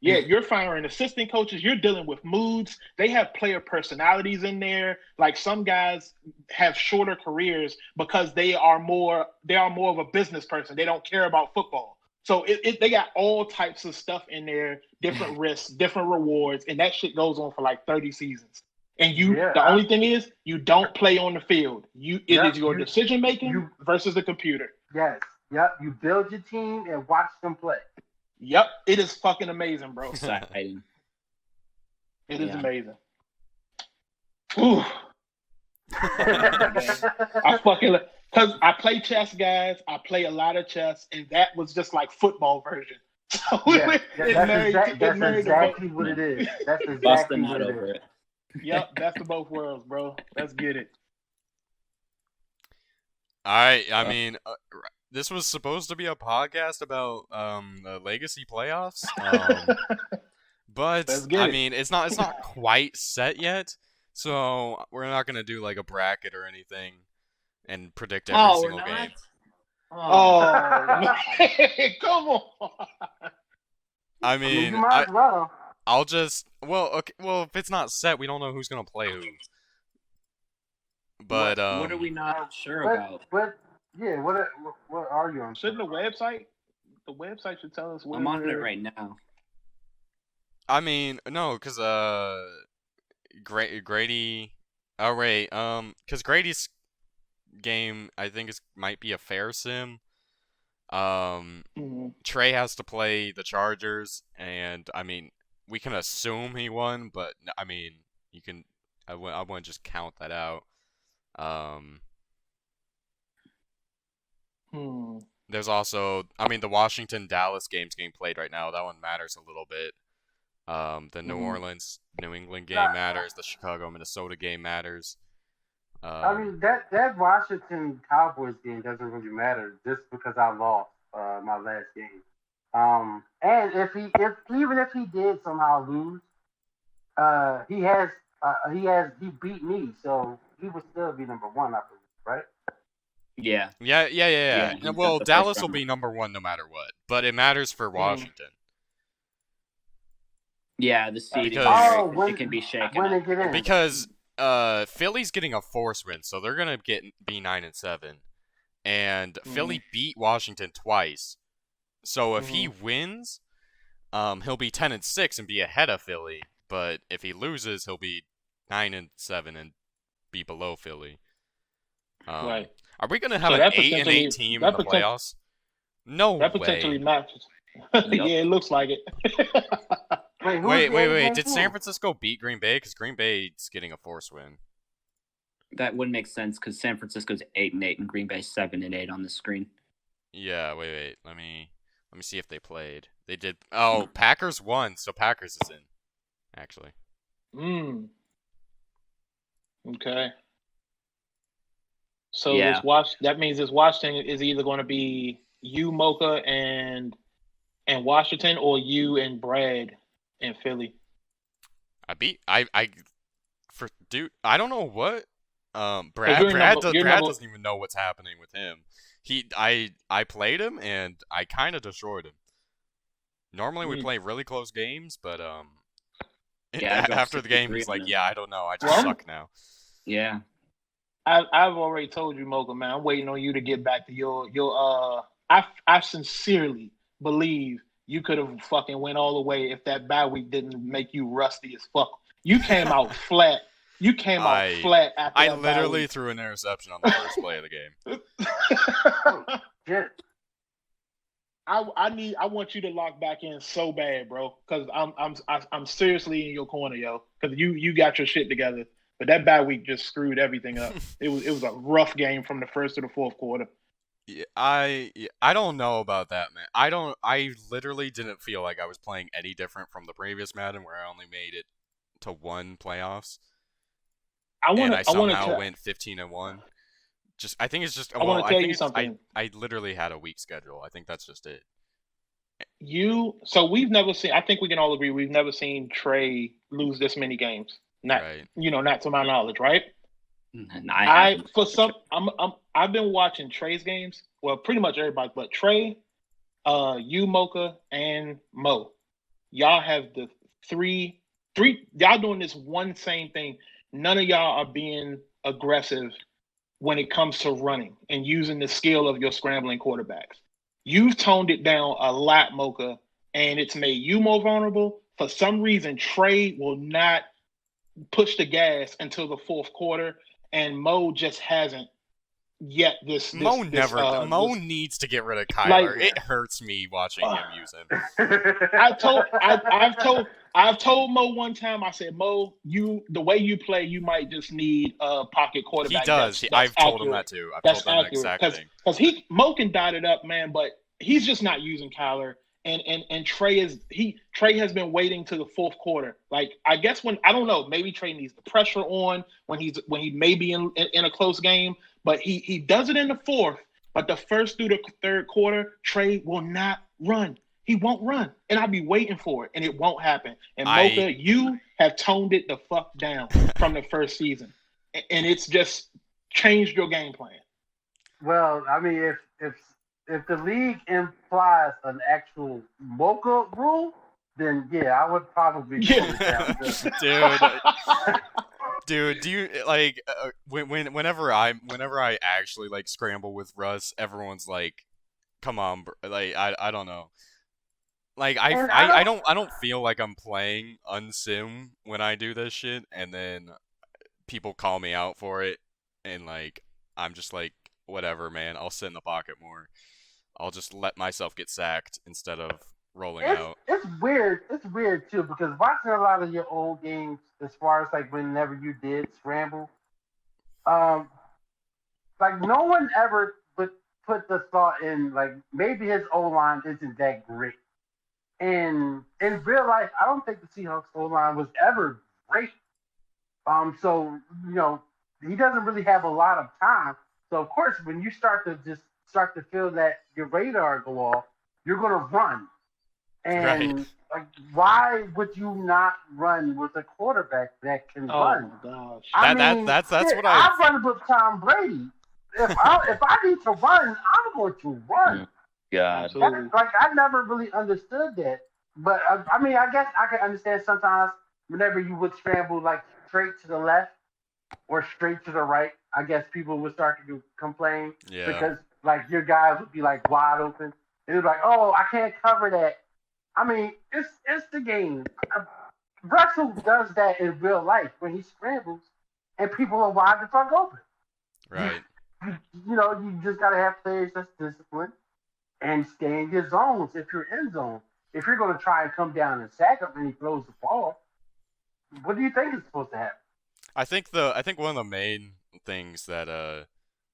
Yeah, you're firing assistant coaches. You're dealing with moods. They have player personalities in there. Like, some guys have shorter careers because they are more of a business person. They don't care about football. So they got all types of stuff in there, different risks, different rewards, and that shit goes on for like 30 seasons. And the only thing is, you don't play on the field. It is your decision making versus the computer. Yes. Yep. You build your team and watch them play. Yep, it is fucking amazing, bro. Exciting. It is amazing. Ooh. I fucking, because I play chess, guys. I play a lot of chess, and that was just like football version. So that's exactly what it is. That's exactly what it is. Yep, that's the both worlds, bro. Let's get it. I mean, this was supposed to be a podcast about the Legacy playoffs. But I mean, it's not quite set yet, so we're not gonna do like a bracket or anything and predict every single game. Oh, come on! I mean, you might as well. I'll just okay. Well, if it's not set, we don't know who's gonna play who. But what are we not sure about? What are you on? Shouldn't the website should tell us. I'm on it right now. I mean, no, because Grady. Oh wait, because Grady's game I think might be a fair sim. Trey has to play the Chargers, and I mean we can assume he won, but I mean you can. I wouldn't just count that out. There's also, I mean, the Washington-Dallas game's getting played right now. That one matters a little bit. The New Orleans-New England game matters. The Chicago-Minnesota game matters. I mean, that Washington Cowboys game doesn't really matter just because I lost my last game. And even if he did somehow lose, he beat me, so he would still be number one, I believe, right? Yeah. Yeah. Well, Dallas will be number one no matter what, but it matters for Washington. Yeah, the seeding it can be shaken. Because Philly's getting a force win, so they're gonna be 9-7, and Philly beat Washington twice. So if he wins, he'll be 10-6 and be ahead of Philly. But if he loses, he'll be 9-7 and be below Philly. Right. Are we gonna have an 8-8 team in the playoffs? No that way. Potentially matches. Yeah, it looks like it. Wait. Did San Francisco beat Green Bay? Because Green Bay's getting a force win. That wouldn't make sense because San Francisco's 8-8 and Green Bay's 7-8 on the screen. Yeah, wait. Let me see if they played. They did. Oh, Packers won, so Packers is in. Actually. Okay. So that means this Washington is either going to be you, Mocha, and Washington, or you and Brad and Philly. I don't know what. Brad doesn't even know what's happening with him. I played him and I kind of destroyed him. Normally we play really close games, but after the game he's like, I don't know, I just suck now. Yeah. I've already told you, Mocha, man. I'm waiting on you to get back to your. I sincerely believe you could have fucking went all the way if that bye week didn't make you rusty as fuck. You came out flat. You came out flat after I literally threw an interception on the first play of the game. Yeah. I want you to lock back in so bad, bro. Because I'm seriously in your corner, yo. Because you got your shit together. But that bye week just screwed everything up. It was a rough game from the first to the fourth quarter. Yeah, I don't know about that, man. I literally didn't feel like I was playing any different from the previous Madden where I only made it to one playoffs. I somehow went 15-1. I think it's just. I want to tell you something. I literally had a weak schedule. I think that's just it. So we've never seen. I think we can all agree we've never seen Trey lose this many games. Not to my knowledge, right? I've been watching Trey's games. Well, pretty much everybody, but Trey, you, Mocha, and Mo. Y'all have the three. Y'all doing this one same thing. None of y'all are being aggressive when it comes to running and using the skill of your scrambling quarterbacks. You've toned it down a lot, Mocha, and it's made you more vulnerable. For some reason, Trey will not push the gas until the fourth quarter, and Mo just hasn't yet. Mo needs to get rid of Kyler. It hurts me watching him use him. I've told Mo one time. I said, Mo, the way you play, you might just need a pocket quarterback. He does. I've told him that too. I've told him that exact thing. Because Mo can dot it up, man, but he's just not using Kyler. And Trey has been waiting to the fourth quarter. Like, I guess I don't know, maybe Trey needs the pressure on when he may be in a close game, But he does it in the fourth. But the first through the third quarter, Trey will not run. He won't run. And I'll be waiting for it, and it won't happen. And Mocha, you have toned it the fuck down from the first season. And it's just changed your game plan. Well, I mean, if the league implies an actual Mocha rule, then yeah, I would probably pull it down. Dude, do you like whenever I actually like scramble with Russ, everyone's like, "Come on, bro." Like I don't know. Like I don't feel like I'm playing unsim when I do this shit, and then people call me out for it, and like I'm just like, whatever, man. I'll sit in the pocket more. I'll just let myself get sacked instead of rolling out. It's weird. It's weird too because watching a lot of your old games, as far as like whenever you did scramble, like no one ever would put the thought in like maybe his O line isn't that great. And in real life, I don't think the Seahawks O line was ever great. So he doesn't really have a lot of time. So of course, when you start to feel that your radar go off, you're gonna run. And like, why would you not run with a quarterback that can run? Oh gosh, that's what I run with Tom Brady. If I need to run, I'm going to run. God, like I never really understood that. But I mean, I guess I can understand sometimes whenever you would scramble like straight to the left or straight to the right. I guess people would start to complain because like your guys would be like wide open. And it's like, oh, I can't cover that. I mean, it's the game. Russell does that in real life when he scrambles, and people are wide the fuck open. Right. You just gotta have players that's disciplined and stay in your zones if you're in zone. If you're gonna try and come down and sack him and he throws the ball, what do you think is supposed to happen? I think one of the main things that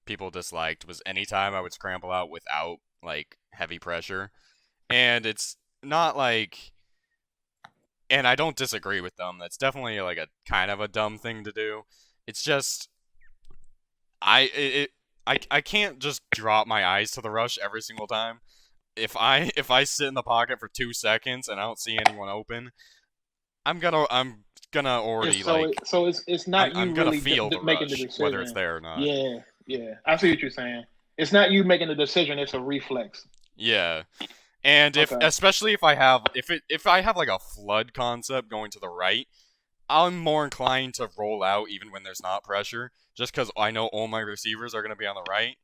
people disliked was anytime I would scramble out without like heavy pressure, and it's not like, and I don't disagree with them. That's definitely like a kind of a dumb thing to do. It's just I can't just drop my eyes to the rush every single time. If I sit in the pocket for 2 seconds and I don't see anyone open, I'm gonna already so it's not I'm you gonna really feel the making rush, the decision whether it's there or not. Yeah. I see what you're saying. It's not you making the decision. It's a reflex. Yeah. And especially if I have like a flood concept going to the right, I'm more inclined to roll out even when there's not pressure, just because I know all my receivers are gonna be on the right.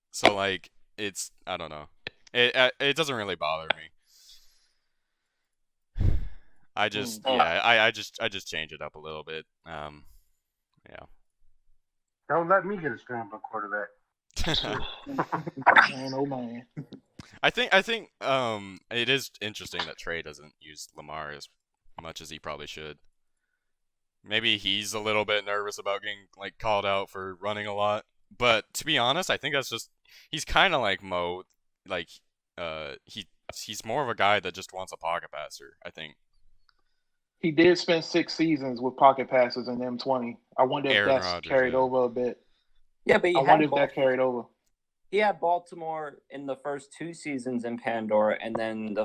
So like I don't know, it doesn't really bother me. I just I just change it up a little bit. Yeah. Don't let me get a scramble quarterback. Man, oh man. I think it is interesting that Trey doesn't use Lamar as much as he probably should. Maybe he's a little bit nervous about getting like called out for running a lot, but to be honest, I think that's just he's kind of like Mo, like he's more of a guy that just wants a pocket passer, I think. He did spend 6 seasons with pocket passes in M20. I wonder if that's Rodgers, carried over a bit. Yeah, but I wonder if that carried over. He had Baltimore in the first 2 seasons in Pandora, and then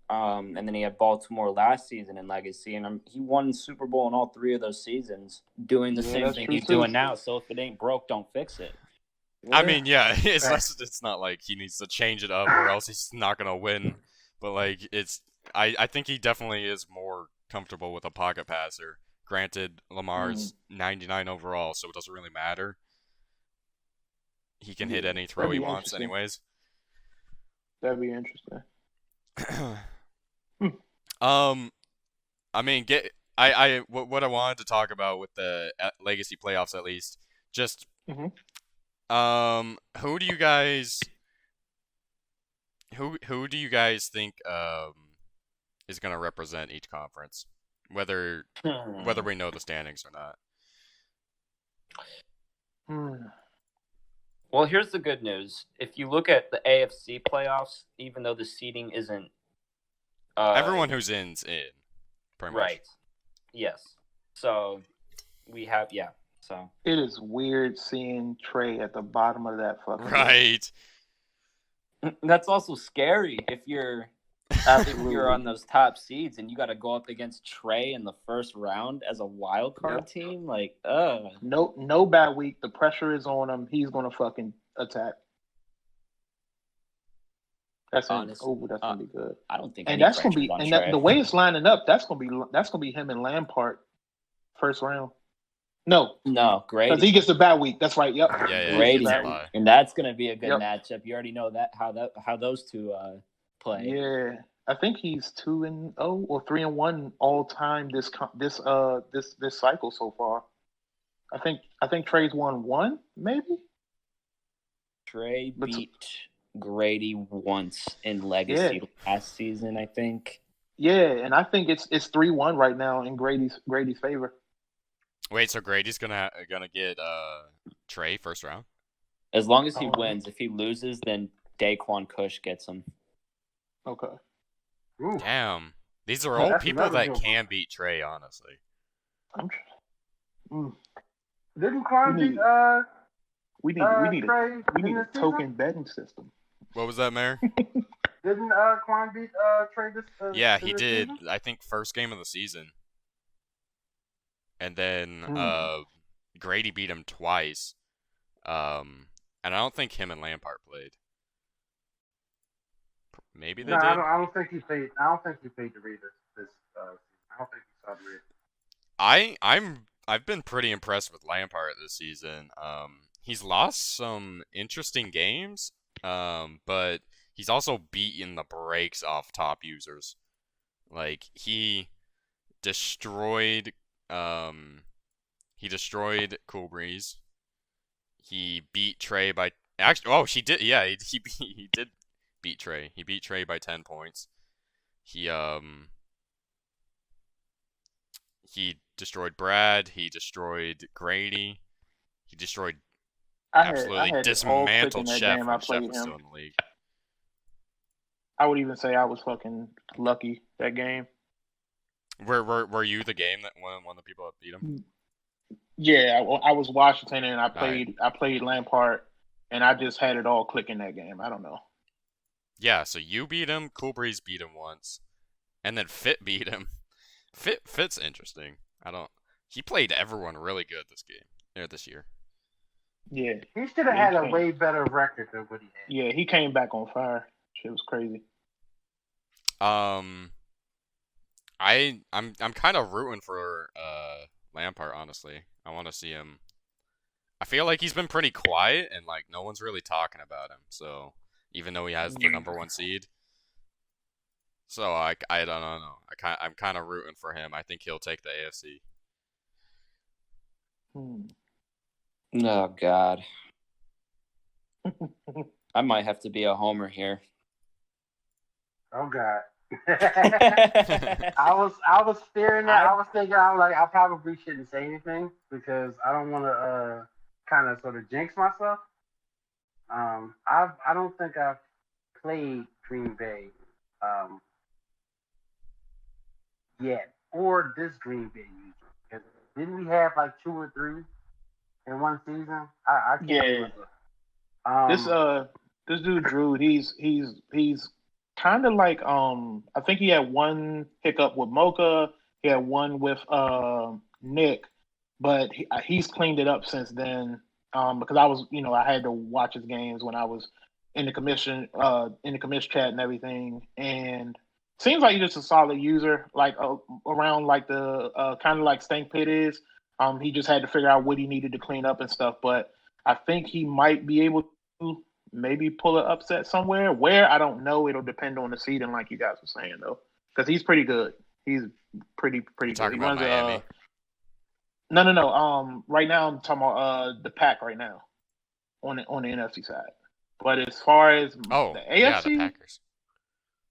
and then he had Baltimore last season in Legacy, and he won Super Bowl in all 3 of those seasons, doing the same thing he's doing now. So if it ain't broke, don't fix it. Yeah. I mean, yeah, it's not like he needs to change it up or else he's not gonna win. But like I think he definitely is more comfortable with a pocket passer. Granted, Lamar's 99 overall, so it doesn't really matter. He can hit any throw he wants, anyways. That'd be interesting. I mean, what I wanted to talk about with the Legacy playoffs, at least, just who do you guys think is gonna represent each conference, whether we know the standings or not? Well, here's the good news. If you look at the AFC playoffs, even though the seeding isn't everyone who's in's in, pretty much. Right. Yes. So we have So it is weird seeing Trey at the bottom of that fucking list. Right. That's also scary if you're on those top seeds and you got to go up against Trey in the first round as a wild card team. Like, no bad week. The pressure is on him. He's gonna fucking attack. That's gonna be good. I don't think. And that's gonna be the way it's lining up. That's gonna be him and Lampard first round. No, Grady. Because he gets the bye week. That's right. Yep. Yeah. Grady, and that's gonna be a good matchup. You already know that how those two play. Yeah, I think he's 2-0 or 3-1 all time this cycle so far. I think Trey's won one maybe. Trey beat Grady once in Legacy last season, I think. Yeah, and I think it's 3-1 right now in Grady's favor. Wait, so Grady's gonna get Trey first round? As long as he wins. If he loses, then Daquan Kush gets him. Okay. Ooh. Damn, these are all people that can beat Trey. Honestly, didn't Quan beat We need a token betting system. What was that, Mayor? Didn't Quan beat Trey this? Yeah, he did. Season? I think first game of the season. And then Grady beat him twice. And I don't think him and Lampard played. Maybe they did. I don't think he played. I don't think he played the Raiders this season. I don't think he saw the Raiders. I've been pretty impressed with Lampard this season. He's lost some interesting games, but he's also beaten the brakes off top users. Like he destroyed Cool Breeze. He beat Trey by he did. Yeah, he did beat Trey. He beat Trey by 10 points. He destroyed Brad. He destroyed Grady. He destroyed. Absolutely dismantled Chef when Chef was still in the league. I would even say I was fucking lucky that game. Were you the game that one of the people that beat him? Yeah, I was Washington and I played Lampard and I just had it all click in that game. I don't know. Yeah, so you beat him, Cool Breeze beat him once, and then Fit beat him. Fit's interesting. He played everyone really good this year. Yeah. He should have had a way better record than what he had. Yeah, he came back on fire. Shit was crazy. I'm kind of rooting for Lampard, honestly. I want to see him. I feel like he's been pretty quiet and like no one's really talking about him. So even though he has the number 1 seed, so I don't know. I'm kind of rooting for him. I think he'll take the AFC. Oh God. I might have to be a homer here. Oh God. I was fearing that. I was thinking I probably shouldn't say anything because I don't want to kind of sort of jinx myself. I don't think I've played Green Bay yet, or this Green Bay user. Didn't we have like 2 or 3 in one season? I can't remember. This dude Drew, he's kind of like I think he had one hiccup with Mocha, he had one with Nick, but he's cleaned it up since then. Because I was, I had to watch his games when I was in the commission chat and everything, and seems like he's just a solid user, like around like the kind of like Stank Pit is. He just had to figure out what he needed to clean up and stuff, but I think he might be able to maybe pull an upset somewhere. Where, I don't know. It'll depend on the seeding, like you guys were saying, though, because he's pretty good. He's pretty good. Talking about Miami? No. Right now I'm talking about the pack right now on the NFC side. But as far as the AFC, the Packers.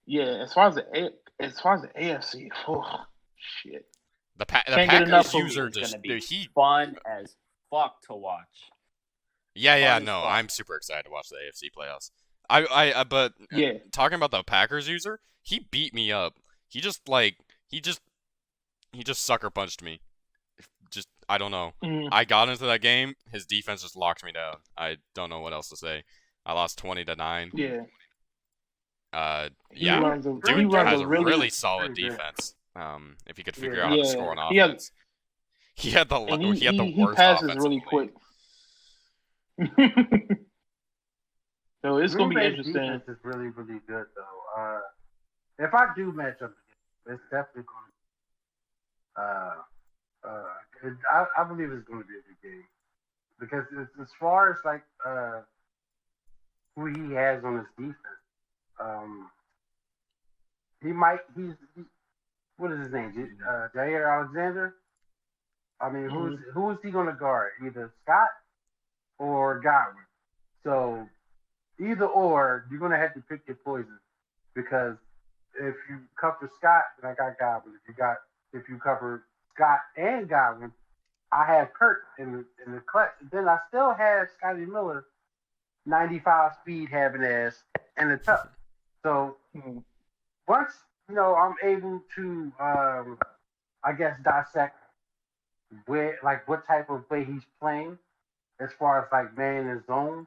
Yeah, as far as the AFC, oh shit. The Packers user just he fun as fuck to watch. No, I'm super excited to watch the AFC playoffs. But talking about the Packers user, he beat me up. He just sucker punched me. Just I don't know. Mm. I got into that game. His defense just locked me down. I don't know what else to say. I lost 20-9. Yeah. Yeah. Runs Dude has a really, really solid defense. If he could figure out how to score on he offense. He had the worst passes offense really in the league. quick. So it's gonna be Bay's interesting. Defense is really, really good though. If I do match up, it's definitely going. I believe it's going to be a good game because as far as like who he has on his defense, he's what is his name? Jair Alexander. I mean, who is he going to guard? Either Scott or Godwin. So either or, you're going to have to pick your poison because if you cover Scott, then I got Godwin. If you cover Scott and Godwin, I have Kurt in the clutch. Then I still have Scotty Miller, 95 speed having ass and the tough. So once I'm able to, I guess dissect what type of way he's playing, as far as like man in zone,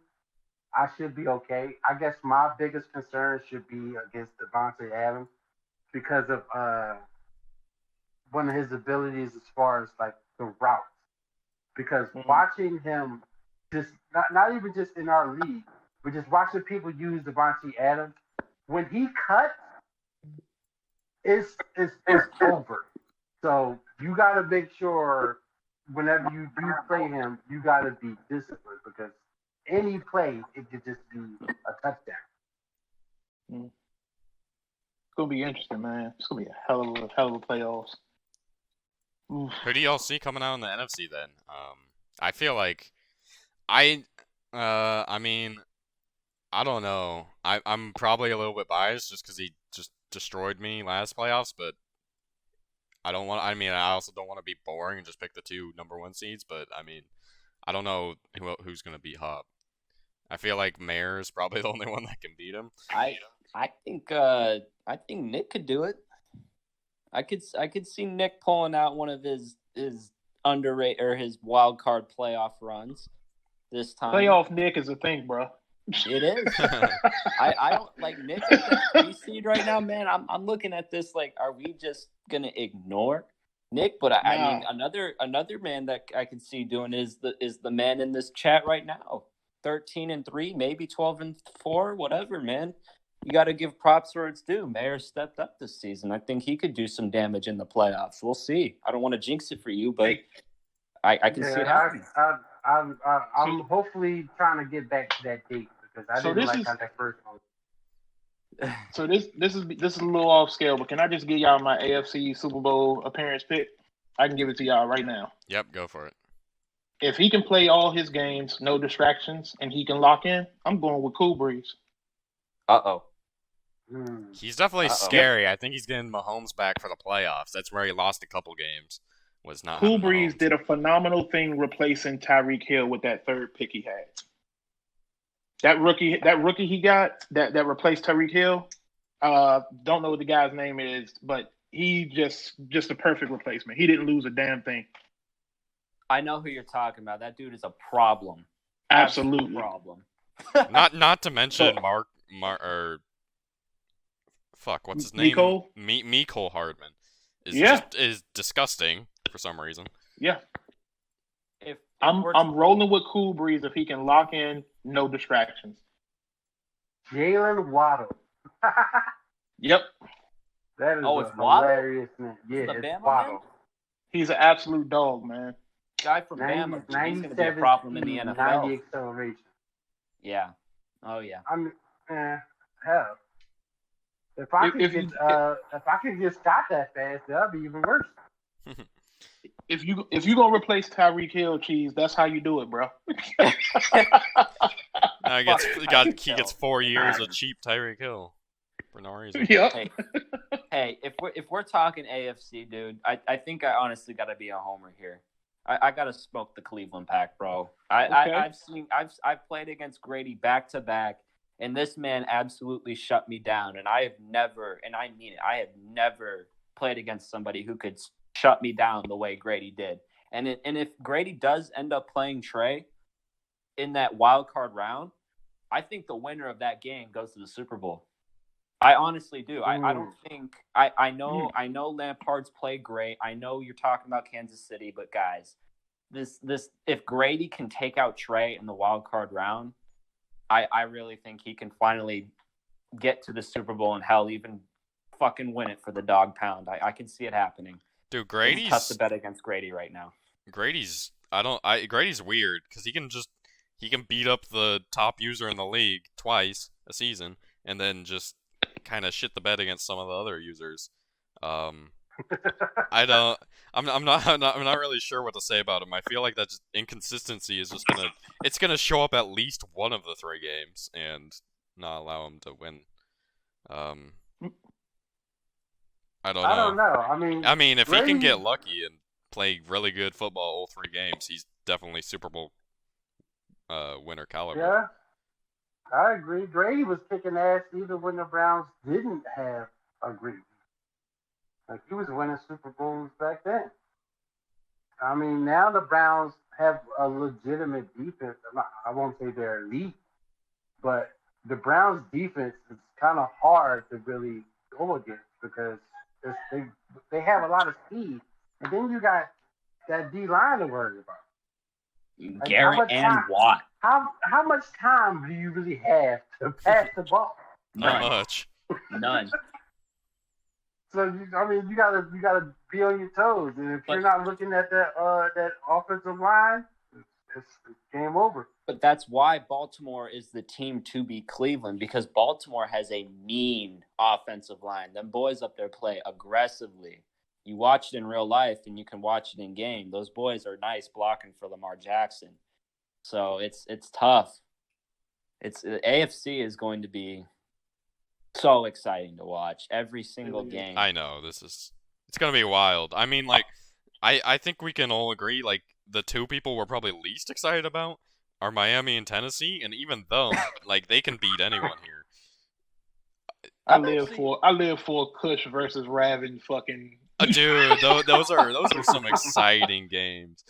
I should be okay. I guess my biggest concern should be against Devontae Adams because of one of his abilities as far as like the routes. Because watching him just not even just in our league, but just watching people use Devontae Adams, when he cuts, it's over. So you gotta make sure whenever you do play him, you gotta be disciplined because any play it could just be a touchdown. It's gonna be interesting, man. It's gonna be a hell of a playoffs. Oof. Who do y'all see coming out in the NFC then? I feel like I mean, I don't know. I'm probably a little bit biased just because he just destroyed me last playoffs, but I also don't want to be boring and just pick the 2 number 1 seeds, but I mean, I don't know who's gonna beat Hub. I feel like Mayor is probably the only one that can beat him. I think Nick could do it. I could see Nick pulling out one of his underrated or his wild card playoff runs this time. Playoff Nick is a thing, bro. It is. I don't like Nick at the 3 seed right now, man. I'm looking at this like, are we just gonna ignore Nick? But I mean, another man that I can see doing is the man in this chat right now. 13-3, maybe 12-4, whatever, man. You got to give props where it's due. Mayor stepped up this season. I think he could do some damage in the playoffs. We'll see. I don't want to jinx it for you, but I can see it happening. I'm hopefully trying to get back to that date because I didn't like how that first one. So this is a little off scale, but can I just give y'all my AFC Super Bowl appearance pick? I can give it to y'all right now. Yep, go for it. If he can play all his games, no distractions, and he can lock in, I'm going with Cool Breeze. Uh-oh. He's definitely scary. I think he's getting Mahomes back for the playoffs. That's where he lost a couple games. Was not Cool Breeze did a phenomenal thing replacing Tyreek Hill with that 3rd pick he had. That rookie he got that replaced Tyreek Hill. Don't know what the guy's name is, but he just a perfect replacement. He didn't lose a damn thing. I know who you're talking about. That dude is a problem. Absolutely problem. not to mention what's his name? Mecole Hardman is disgusting for some reason. Yeah. If I'm rolling with Cool Breeze if he can lock in, no distractions. Jalen Waddle. Yep. That is hilarious, man. Yeah, it's Waddle. He's an absolute dog, man. Guy from Bama. He's going to be a problem in the NFL. 90 acceleration. Yeah. Oh, yeah. I mean, hell. If I could just stop that fast, that'd be even worse. If you gonna replace Tyreek Hill, Cheese, that's how you do it, bro. He gets 4 years of cheap Tyreek Hill for no reason. Yep. Hey, if we're talking AFC, dude, I think I honestly got to be a homer here. I got to smoke the Cleveland Pack, bro. I've played against Grady back to back, and this man absolutely shut me down. And I have never, and I mean it, I have never played against somebody who could shut me down the way Grady did. And if Grady does end up playing Trey in that wild card round, I think the winner of that game goes to the Super Bowl. I honestly do. I don't think I know Lampard's played great. I know you're talking about Kansas City, but guys, this if Grady can take out Trey in the wild card round, I really think he can finally get to the Super Bowl and hell even fucking win it for the dog pound. I can see it happening. Dude, Grady's it's tough to bet against Grady right now. Grady's weird because he can beat up the top user in the league twice a season and then just kind of shit the bed against some of the other users. I'm not really sure what to say about him. I feel like that inconsistency is just gonna show up at least one of the 3 games and not allow him to win. I don't know. I mean, if he can get lucky and play really good football all 3 games, he's definitely Super Bowl winner caliber. Yeah, I agree. Grady was kicking ass even when the Browns didn't have a great. Like, he was winning Super Bowls back then. I mean, now the Browns have a legitimate defense. I won't say they're elite, but the Browns' defense is kind of hard to really go against because they have a lot of speed. And then you got that D-line to worry about. Like, Garrett and Watt. How much time do you really have to pass the ball? Not much. None. So you gotta be on your toes, and if you're not looking at that offensive line, it's game over. But that's why Baltimore is the team to beat Cleveland, because Baltimore has a mean offensive line. Them boys up there play aggressively. You watch it in real life, and you can watch it in game. Those boys are nice blocking for Lamar Jackson. So it's tough. AFC is going to be so exciting to watch every single game. I know it's gonna be wild. I mean, like, I think we can all agree, like, the 2 people we're probably least excited about are Miami and Tennessee, and even them, like, they can beat anyone here. I live for Kush versus Raven fucking. Dude, those are some exciting games.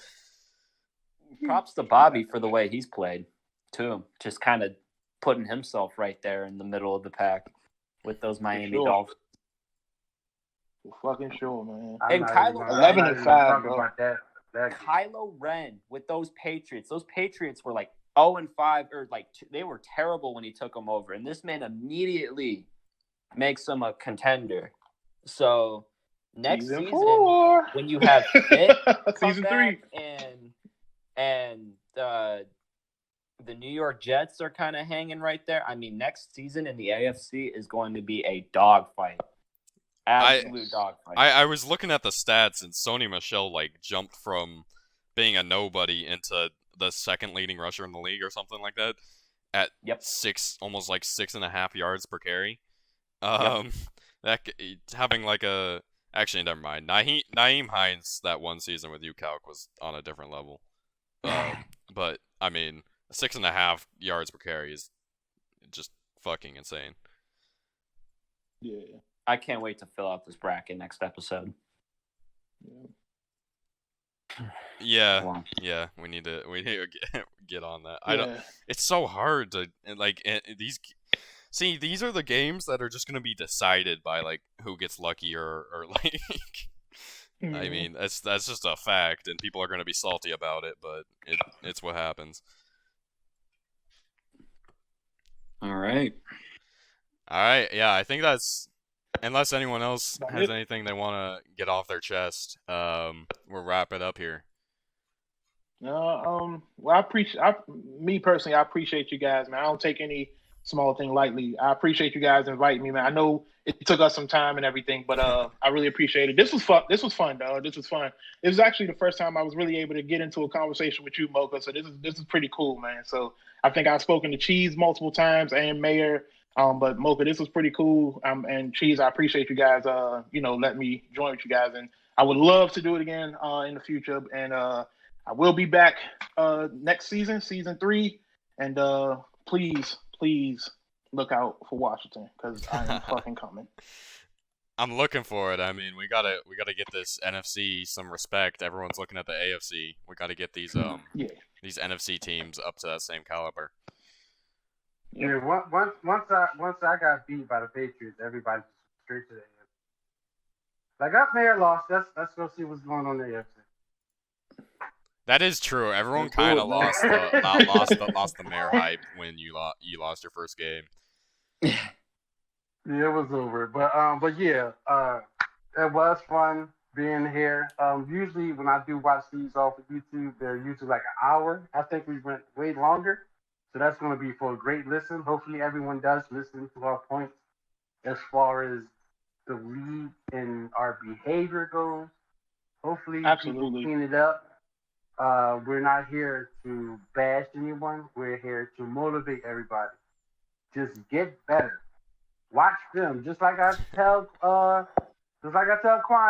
Props to Bobby for the way he's played too. Just kind of putting himself right there in the middle of the pack with those Miami Dolphins. For fucking sure, man. And Kylo 11-5, bro. About that. Kylo Ren with those Patriots. Those Patriots were like 0-5, or like they were terrible when he took them over, and this man immediately makes them a contender. So next season, when you have Pitt season 3 and the New York Jets are kind of hanging right there. I mean, next season in the AFC is going to be a dogfight. Absolute dogfight. I was looking at the stats, and Sony Michel, like, jumped from being a nobody into the second leading rusher in the league or something like that at almost like 6.5 yards per carry. That having like a actually never mind. Naeem Hines that one season with UCalc was on a different level. But I mean, 6.5 yards per carry is just fucking insane. Yeah. I can't wait to fill out this bracket next episode. Yeah, we need to get on that. It's so hard to, like, these are the games that are just gonna be decided by, like, who gets lucky or like. I mean, that's just a fact, and people are gonna be salty about it, but it's what happens. All right. Yeah, I think that's. Unless anyone else has anything they want to get off their chest, we'll wrap it up here. Well, I appreciate you guys, man. I don't take any small thing lightly. I appreciate you guys inviting me, man. I know it took us some time and everything, but I really appreciate it. This was fun. This was fun, dog. This was fun. It was actually the first time I was really able to get into a conversation with you, Mocha. So this is pretty cool, man. So I think I've spoken to Cheese multiple times and Mayor. But Mocha, this was pretty cool. And Cheese, I appreciate you guys, letting me join with you guys. And I would love to do it again in the future. And I will be back next season, season 3. And please look out for Washington because I am fucking coming. I'm looking for it. I mean, we gotta get this NFC some respect. Everyone's looking at the AFC. We gotta get these these NFC teams up to that same caliber. Yeah, once I got beat by the Patriots, everybody just straight to the AFC. Like, up Mayor lost. Let's go see what's going on in the AFC. That is true. Everyone kind of lost the Mayor hype when you lost your first game. Yeah, it was over. But yeah, it was fun being here. Usually when I do watch these off of YouTube, they're usually like an hour. I think we went way longer. So that's going to be for a great listen. Hopefully everyone does listen to our points as far as the lead and our behavior goes. Hopefully people clean it up. We're not here to bash anyone. We're here to motivate everybody. Just get better. Watch film. Just like I tell Quan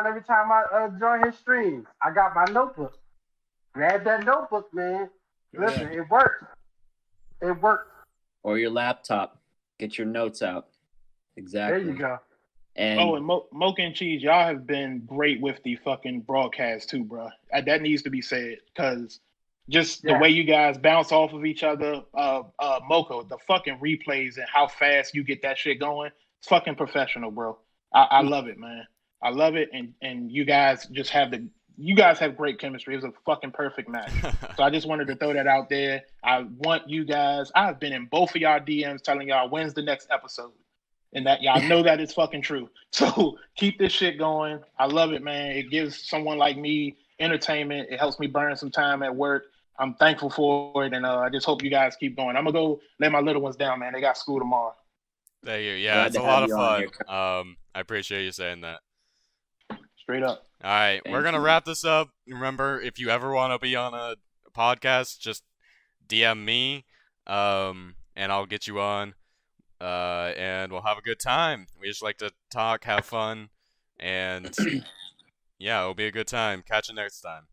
every time I join his streams. I got my notebook. Grab that notebook, man. Listen, it works. It works. Or your laptop. Get your notes out. Exactly. There you go. And Mocha and Cheese, y'all have been great with the fucking broadcast too, bro. That needs to be said, because just the way you guys bounce off of each other, Mocha, the fucking replays and how fast you get that shit going, it's fucking professional, bro. I love it, man. I love it, and you guys just have great chemistry. It was a fucking perfect match. So I just wanted to throw that out there. I want you guys. I've been in both of y'all DMs telling y'all when's the next episode. And that y'all know that it's fucking true. So keep this shit going. I love it, man. It gives someone like me entertainment. It helps me burn some time at work. I'm thankful for it, and I just hope you guys keep going. I'm gonna go lay my little ones down, man. They got school tomorrow. Thank you. Yeah, it's a lot of fun. I appreciate you saying that. Straight up. All right, we're gonna wrap this up. Remember, if you ever want to be on a podcast, just DM me, and I'll get you on. And we'll have a good time. We just like to talk, have fun, and yeah, it'll be a good time. Catch you next time.